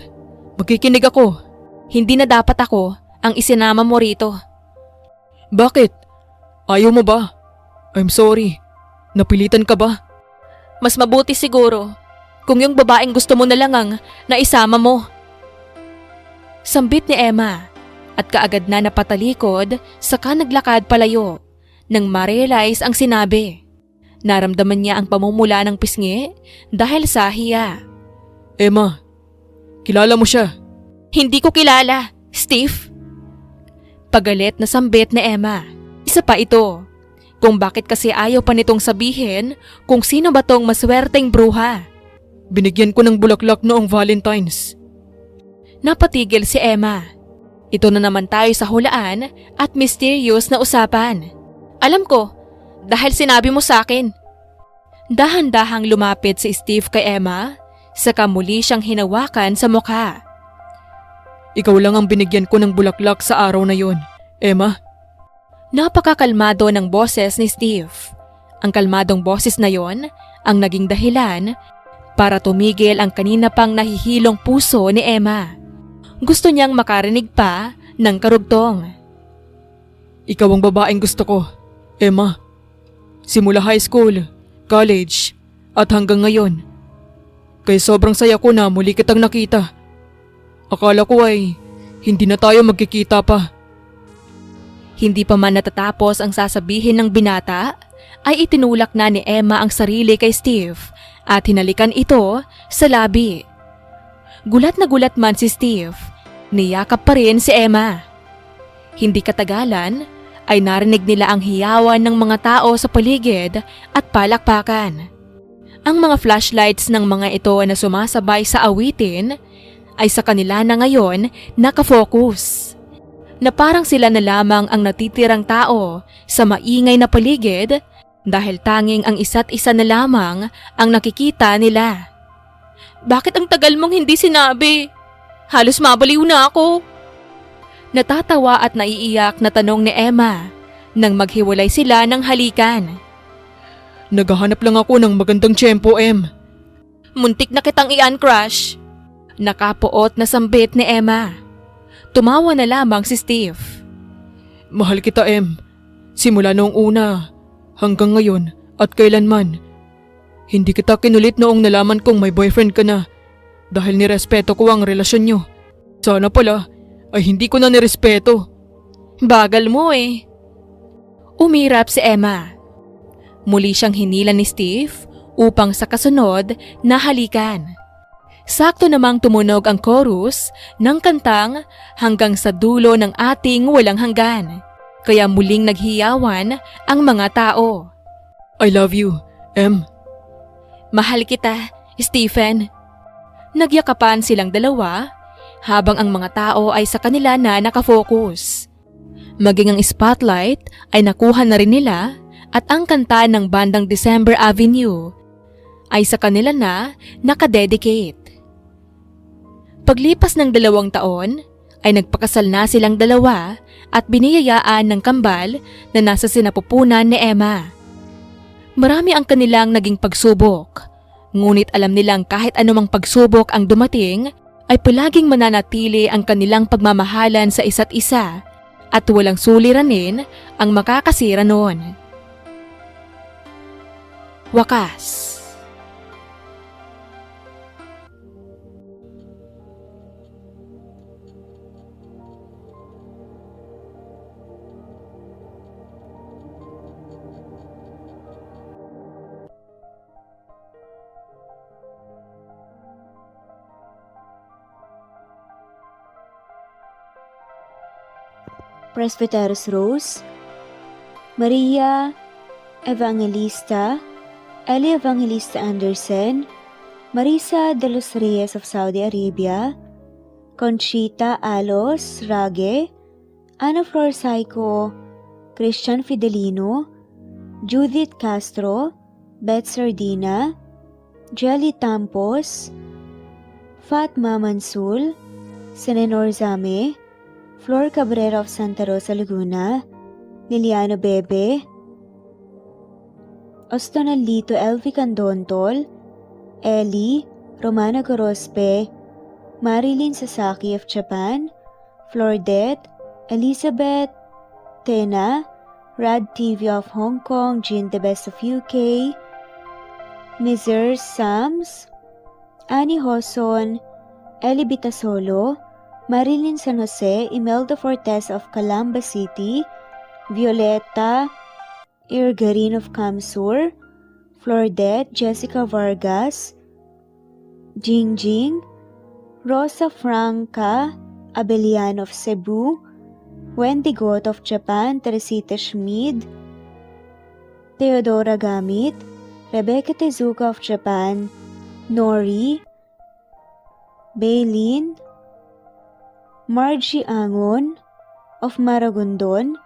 Makikinig ako. Hindi na dapat ako ang isinama mo rito. Bakit? Ayaw mo ba? I'm sorry. Napilitan ka ba? Mas mabuti siguro kung yung babaeng gusto mo na lang ang naisama mo. Sambit ni Emma at kaagad na napatalikod saka naglakad palayo. Nang ma-realize ang sinabi, naramdaman niya ang pamumula ng pisngi dahil sa hiya. Emma, kilala mo siya? Hindi ko kilala, Steve. Pagalit na sambit ni Emma. Isa pa ito, kung bakit kasi ayaw pa nitong sabihin kung sino ba tong maswerteng bruha. Binigyan ko ng bulaklak noong Valentine's. Napatigil si Emma. Ito na naman tayo sa hulaan at mysterious na usapan. Alam ko, dahil sinabi mo sa akin. Dahan-dahang lumapit si Steve kay Emma, saka muli siyang hinawakan sa mukha. Ikaw lang ang binigyan ko ng bulaklak sa araw na yon, Emma. Napakakalmado ng boses ni Steve. Ang kalmadong boses na yon ang naging dahilan para tumigil ang kanina pang nahihilong puso ni Emma. Gusto niyang makarinig pa ng karugtong. Ikaw ang babaeng gusto ko, Emma. Simula high school, college, at hanggang ngayon, Kaya sobrang saya ko na muli kitang nakita. Akala ko ay hindi na tayo magkikita pa. Hindi pa man natatapos ang sasabihin ng binata, ay itinulak na ni Emma ang sarili kay Steve at hinalikan ito sa labi. Gulat na gulat man si Steve, niyakap pa rin si Emma. Hindi katagalan ay narinig nila ang hiyawan ng mga tao sa paligid at palakpakan. Ang mga flashlights ng mga ito na sumasabay sa awitin ay sa kanila na ngayon nakafocus. Na parang sila na lamang ang natitirang tao sa maingay na paligid dahil tanging ang isa't isa na lamang ang nakikita nila. Bakit ang tagal mong hindi sinabi? Halos mabaliw na ako. Natatawa at naiiyak na tanong ni Emma nang maghiwalay sila ng halikan. Naghahanap lang ako ng magandang tiyempo, Em. Muntik na kitang i-uncrush. Nakapuot na sambit ni Emma. Tumawa na lamang si Steve. Mahal kita, Em. Simula noong una hanggang ngayon at kailanman. Hindi kita kinulit noong nalaman kong may boyfriend ka na dahil nirespeto ko ang relasyon nyo. Sana pala ay hindi ko na nirespeto. Bagal mo eh. Umirap si Emma. Muli siyang hinila ni Steve upang sa kasunod na halikan. Sakto namang tumunog ang chorus ng kantang hanggang sa dulo ng ating walang hanggan. Kaya muling naghiyawan ang mga tao. I love you, Em. Mahal kita, Stephen. Nagyakapan silang dalawa habang ang mga tao ay sa kanila na nakafocus. Maging ang spotlight ay nakuha na rin nila at ang kanta ng bandang December Avenue ay sa kanila na nakadedicate. Paglipas ng 2 taon ay nagpakasal na silang dalawa at biniyayaan ng kambal na nasa sinapupunan ni Emma. Marami ang kanilang naging pagsubok, ngunit alam nilang kahit anumang pagsubok ang dumating ay palaging mananatili ang kanilang pagmamahalan sa isa't isa at walang suliranin ang makakasira noon. Wakas. Presbyteros Rose, Maria Evangelista, Eli Evangelista Anderson, Marisa de los Reyes of Saudi Arabia, Conchita Alos Rage, Ana Flor Saico, Christian Fidelino, Judith Castro, Beth Sardina, Jelly Tampos, Fatma Mansul, Senenor Zame, Flor Cabrera of Santa Rosa, Laguna, Liliano Bebe, Ostonalito Elvi Candontol, Eli, Romana Gorospe, Marilyn Sasaki of Japan, Flordet, Elizabeth, Tena, Rad TV of Hong Kong, Jean the Best of UK, Mizer Sams, Annie Hoson, Eli Bitasolo, Marilyn San Jose, Imelda Fortes of Calamba City, Violeta Irgarin of Kamsur, Flordet, Jessica Vargas, Jingjing, Rosa Franca Abelian of Cebu, Wendy Goth of Japan, Teresita Schmid, Theodora Gamit, Rebecca Tezuka of Japan, Nori, Baylin, Margie Angon of Maragondon,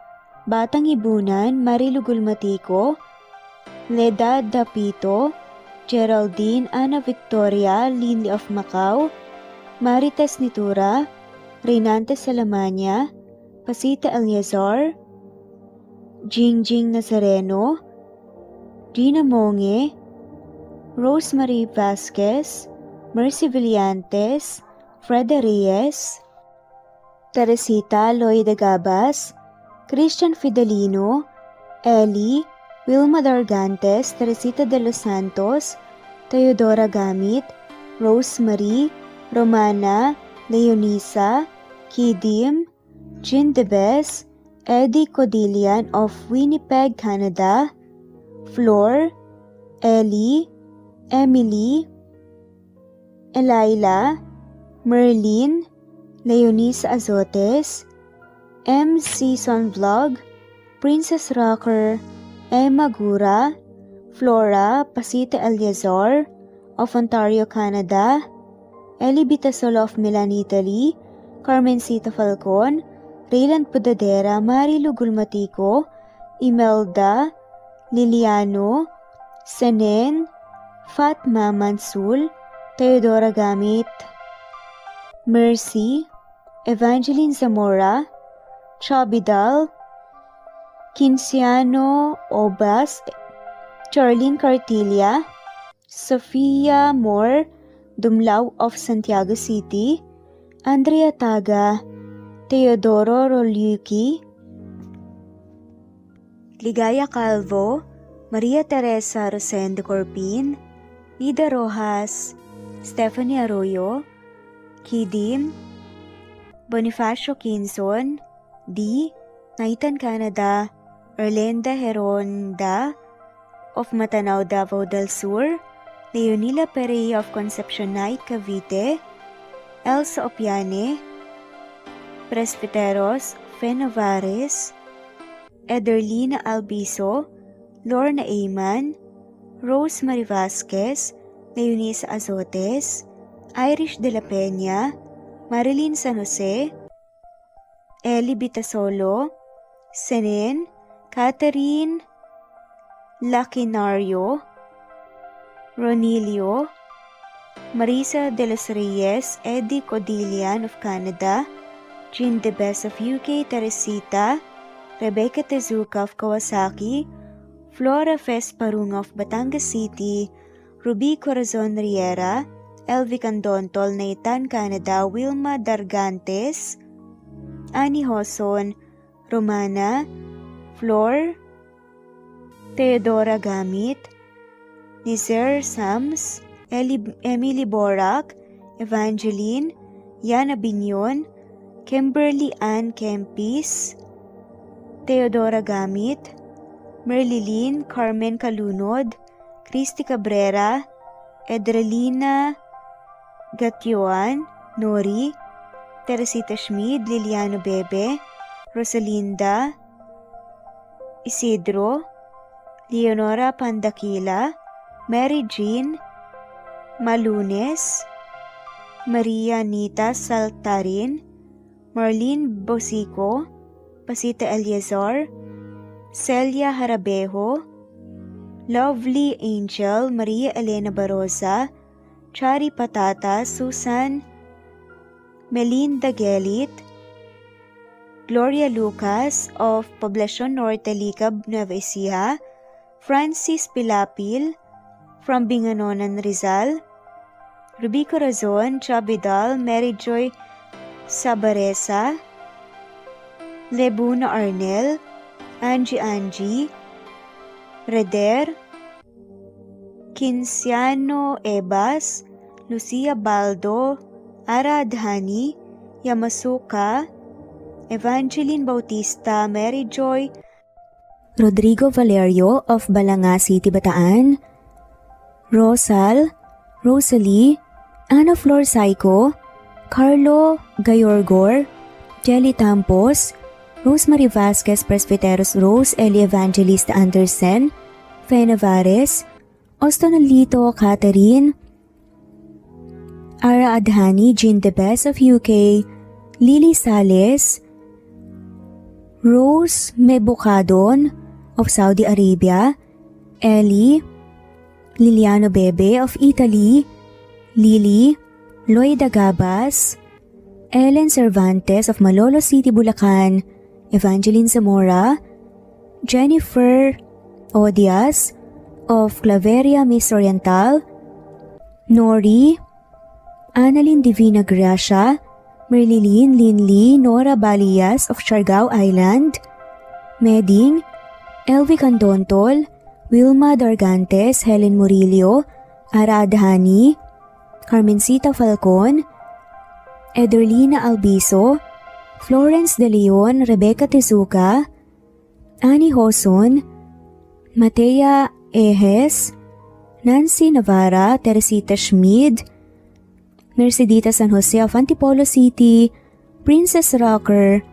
Batang Ibunan, Marilu Gulmatiko, Leda Dapito, Geraldine Ana Victoria Linley of Macau, Marites Nitura, Reynante Salamanya, Pasita Eliazar, Jingjing Nazareno, Gina Monge, Rosemary Vasquez, Mercy Villantes, Freda Reyes, Teresita Loida Gabas, Christian Fidelino, Eli, Wilma Dargantes, Teresita de los Santos, Teodora Gamit, Rosemary, Romana, Leonisa, Kidim, Jean Debes, Eddie Codillian of Winnipeg, Canada, Flor, Ellie, Emily, Elila, Merlin, Leonisa Azotes, M. Season Vlog, Princess Rocker, Emma Gura, Flora Pasita Eliazar of Ontario, Canada, Eli Bitasol of Milan, Italy, Carmencita Falcon, Raylan Pudadera, Marilu Gulmatico, Imelda, Liliano, Senen, Fatma Mansul, Teodora Gamit, Mercy, Evangeline Zamora, Chabidal, Kinciano Obas, Charlene Cartilla, Sofia Moore, Dumlao of Santiago City, Andrea Taga, Teodoro Rolyuki, Ligaya Calvo, Maria Teresa Rosendo Corpin, Ida Rojas, Stephanie Arroyo, Kidim, Bonifacio Quinzon, D. Naitan, Canada, Erlenda Heronda of Matanao, Davao del Sur, Leonila Perea of Concepcion Night, Cavite, Elsa Opiane, Presbiteros Fenavares, Ederlina Albiso, Lorna Ayman, Rosemary Vasquez, Leonisa Azotes, Irish de la Peña, Marilyn San Jose, Eli Bitasolo, Senen, Catherine Laquinario, Ronilio, Marisa de los Reyes, Eddie Codillian of Canada, Jean Debes of UK, Teresita, Rebecca Tezuka of Kawasaki, Flora Fes Parung of Batangas City, Ruby Corazon Riera, Elvi Candontol, Naitan, Canada, Wilma Dargantes, Annie Hoson, Romana, Flor, Teodora Gamit, Nizer Sams, Emily Borak, Evangeline, Yana Binyon, Kimberly Ann Kempis, Teodora Gamit, Merlilyn Carmen Calunod, Christy Cabrera, Edralina Gatyoan, Nori, Teresita Schmid, Liliano Bebe, Rosalinda Isidro, Leonora Pandakila, Mary Jean Malunes, Maria Nita Saltarin, Marlene Bosico, Pasita Eliazar, Celia Harabejo, Lovely Angel, Maria Elena Barosa, Chari Patata, Susan Melinda Gelit, Gloria Lucas of Poblacion Norte, Licab, Nueva Ecija, Francis Pilapil from Binganonan, Rizal, Ruby Corazon, Chabidal, Mary Joy Sabaresa, Lebuna Arnel, Angie, Reder, Kinciano Ebas, Lucia Baldo, Ara Adhani, Yamasuka, Evangeline Bautista, Mary Joy, Rodrigo Valerio of Balanga City, Bataan, Rosal, Rosalie, Ana Flor Saico, Carlo Gayorgor, Jelly Tampos, Rosemary Vasquez Presbiteros Rose, Eli Evangelista Anderson, Fe Navares, Ostonalito Catherine, Ara Adhani, Jean Debes of UK, Lily Sales, Rose Mebukadon of Saudi Arabia, Ellie, Liliano Bebe of Italy, Lily, Loida Gabas, Ellen Cervantes of Malolo City, Bulacan, Evangeline Zamora, Jennifer Odias of Claveria, Miss Oriental, Nori, Annalyn Divina Gracia, Merlilyn Linley, Nora Balias of Siargao Island, Meding, Elvi Candontol, Wilma Dargantes, Helen Murillo, Ara Adhani, Carmencita Falcon, Ederlina Albiso, Florence De Leon, Rebecca Tezuka, Annie Hoson, Matea Ejes, Nancy Navarra, Teresita Schmid, Mercedita San Jose of Antipolo City, Princess Rocker,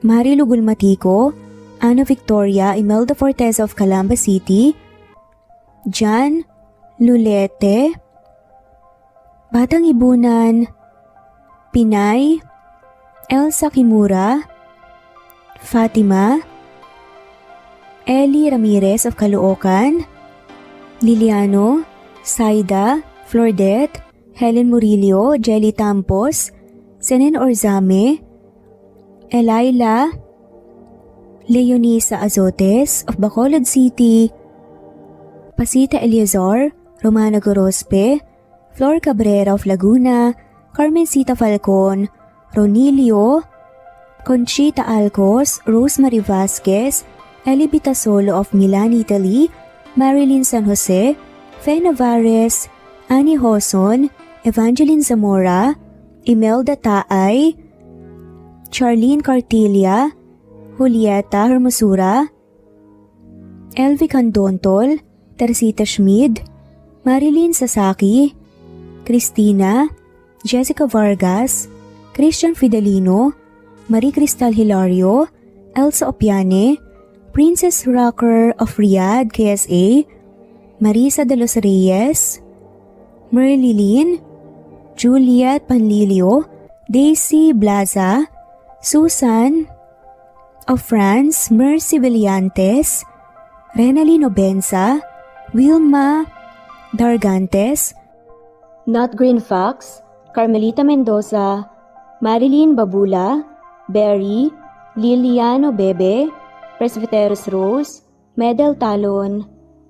Marilu Gulmatico, Ana Victoria, Imelda Fortes of Calamba City, Jan Lulete, Batang Ibunan, Pinay, Elsa Kimura, Fatima, Ellie Ramirez of Caloocan, Liliano, Saida, Flordette, Helen Murillo, Jelly Tampos, Senen Orzame, Elaila, Leonisa Azotes of Bacolod City, Pasita Eliazar, Romana Gorospe, Flor Cabrera of Laguna, Carmencita Falcon, Ronilio, Conchita Alcos, Rosemary Vasquez, Eli Bitasolo of Milan, Italy, Marilyn San Jose, Fe Navares, Annie Hoson, Evangeline Zamora, Imelda Taay, Charlene Cartilia, Julieta Hermosura, Elvi Candontol, Teresita Schmid, Marilyn Sasaki, Christina, Jessica Vargas, Christian Fidelino, Marie Cristal Hilario, Elsa Opiane, Princess Rocker of Riyadh, KSA, Marisa de los Reyes, Merlilyn, Juliet Panlilio, Daisy Blaza, Susan of France, Mercy Villantes, Renalyn Obenza, Wilma Dargantes, Not Green Fox, Carmelita Mendoza, Marilyn Babula, Berry, Liliano Bebe, Presbyteros Rose, Medel Talon,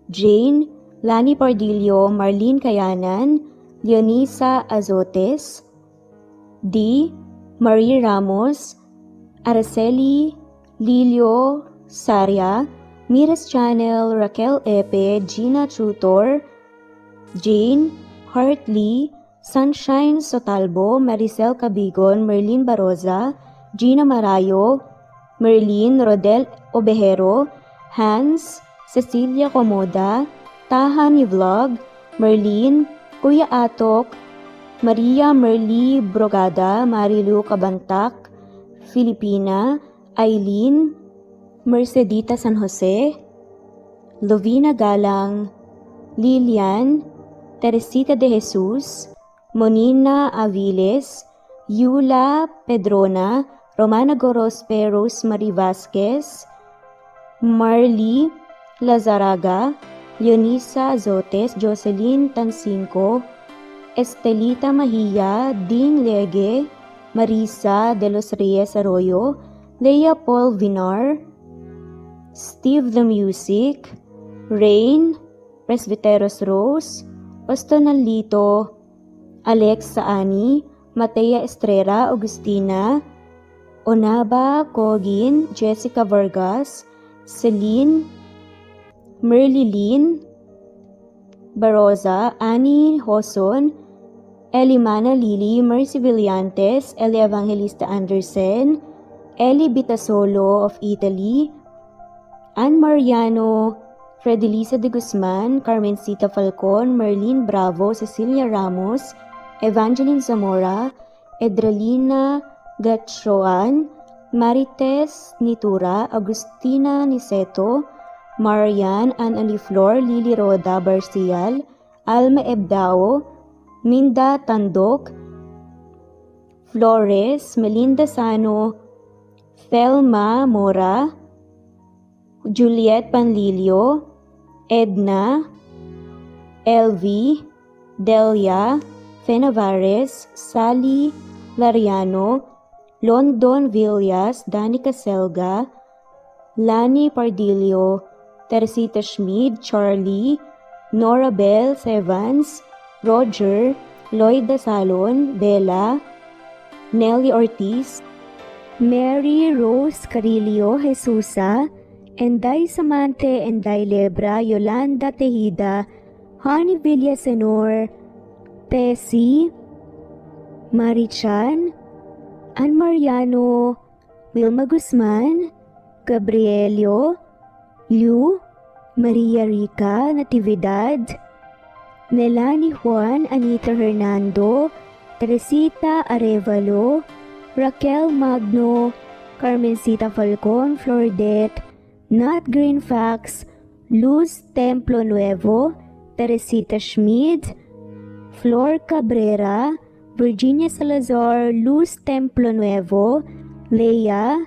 Jane, Lani Pardillo, Marlene Kayanan, Leonisa Azotes, D. Marie Ramos, Araceli Lilio Saria, Miras Channel, Raquel Epe, Gina Tutor, Jane Hartley, Sunshine Sotalbo, Maricel Cabigon, Merlin Baroza, Gina Marayo, Merlin Rodel Obejero, Hans, Cecilia Comoda, Tahan Vlog, Merlin, Kuya Atok, Maria Merly Brogada, Marilu Cabantak, Filipina, Eileen, Mercedita San Jose, Lovina Galang, Lilian, Teresita de Jesus, Monina Aviles, Yula Pedrona, Romana Gorospe, Rosemary Vasquez, Marley Lazaraga, Leonisa Azotes, Jocelyn Tancinco, Estelita Mahia, Ding Lege, Marisa de los Reyes Arroyo, Leia Paul Vinar, Steve the Music, Rain, Presbyteros Rose, Ostonalito, Alex Saani, Matea Estrera, Agustina, Onaba Cogin, Jessica Vargas, Celine, Merlilyn Baroza, Annie Hoson, Elimana Lili, Mercy Villantes, Eli Evangelista Anderson, Eli Bitasolo of Italy, Ann Mariano, Fredelisa de Guzman, Carmencita Falcon, Merlin Bravo, Cecilia Ramos, Evangeline Zamora, Edralina Gatchoan, Marites Nitura, Agustina Niceto, Marian, Ann Aliflor, Lily Roda Barcial, Alma Ebdao, Minda Tandok, Flores, Melinda Sano, Thelma Mora, Juliet Panlilio, Edna, Elvi, Delia, Fenavares, Sally Lariano, London Villas, Danica Selga, Lani Pardillo, Teresita Schmid, Charlie, Nora Bell Evans, Roger, Lloyd Salon, Bella, Nelly Ortiz, Mary Rose Carillo Jesusa, Enday Samante, Enday Lebra, Yolanda Tejida, Honey Villasenor, Tessie, Marichan, Ann Mariano, Wilma Guzman, Gabrielio, Liu, Maria Rica Natividad, Melanie Juan, Anita Hernando, Teresita Arevalo, Raquel Magno, Carmencita Falcon, Flordet, Nat Greenfax, Luz Templo Nuevo, Teresita Schmid, Flor Cabrera, Virginia Salazar, Luz Templo Nuevo, Leia,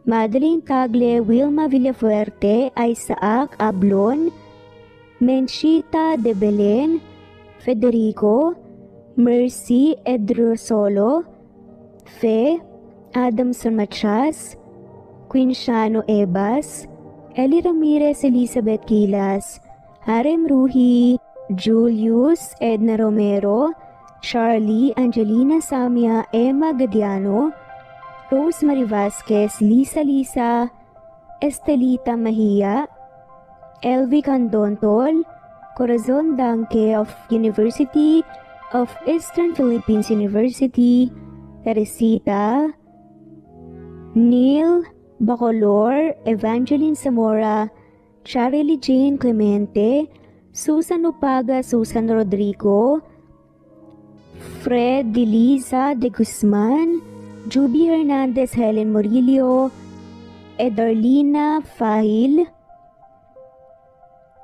Madeline Tagle, Wilma Villafuerte, Isaac Ablon, Menchita de Belen, Federico, Mercy Edrosolo, Fe, Adamson Machas, Quinciano Ebas, Eli Ramirez Elizabeth Gilas, Harem Ruhi, Julius Edna Romero, Charlie Angelina Samia Emma Gadiano, Rosemary Vasquez Lisa, Estelita Mahia, Elvi Candontol, Corazon Danke of University of Eastern Philippines University, Teresita, Neil Bacolor, Evangeline Zamora, Charlie Jane Clemente, Susan Upaga, Susan Rodrigo, Fred Deliza de Guzman, Juby Hernandez, Helen Murillo, Edarlina Fahil,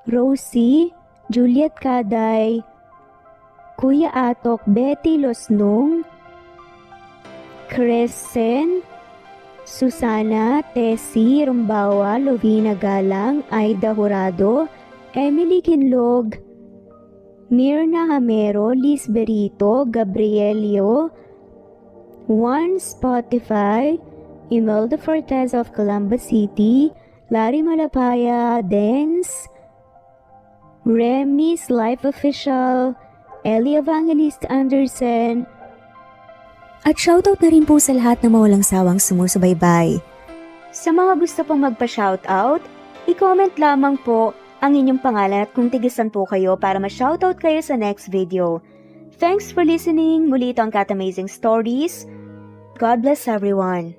Rosie, Juliet Kaday, Kuya Atok, Betty Losnong, Crescent, Susana, Tessie Rumbawa, Lovina Galang, Aida Jurado, Emily Kinlog, Mirna Hamero, Liz Berito, Gabrielio, Juan Spotify, Imelda Fortes of Columbus City, Larry Malapaya, Dance, Remy's Life Official, Ellie Evangelist Anderson, At shoutout na rin po sa lahat ng mawalang sawang sumusubaybay. Sa mga gusto pong magpa-shoutout, i-comment lamang po ang inyong pangalan at kung tigisan po kayo para ma-shoutout kayo sa next video. Thanks for listening. Muli ito ang Cat Amazing Stories. God bless everyone.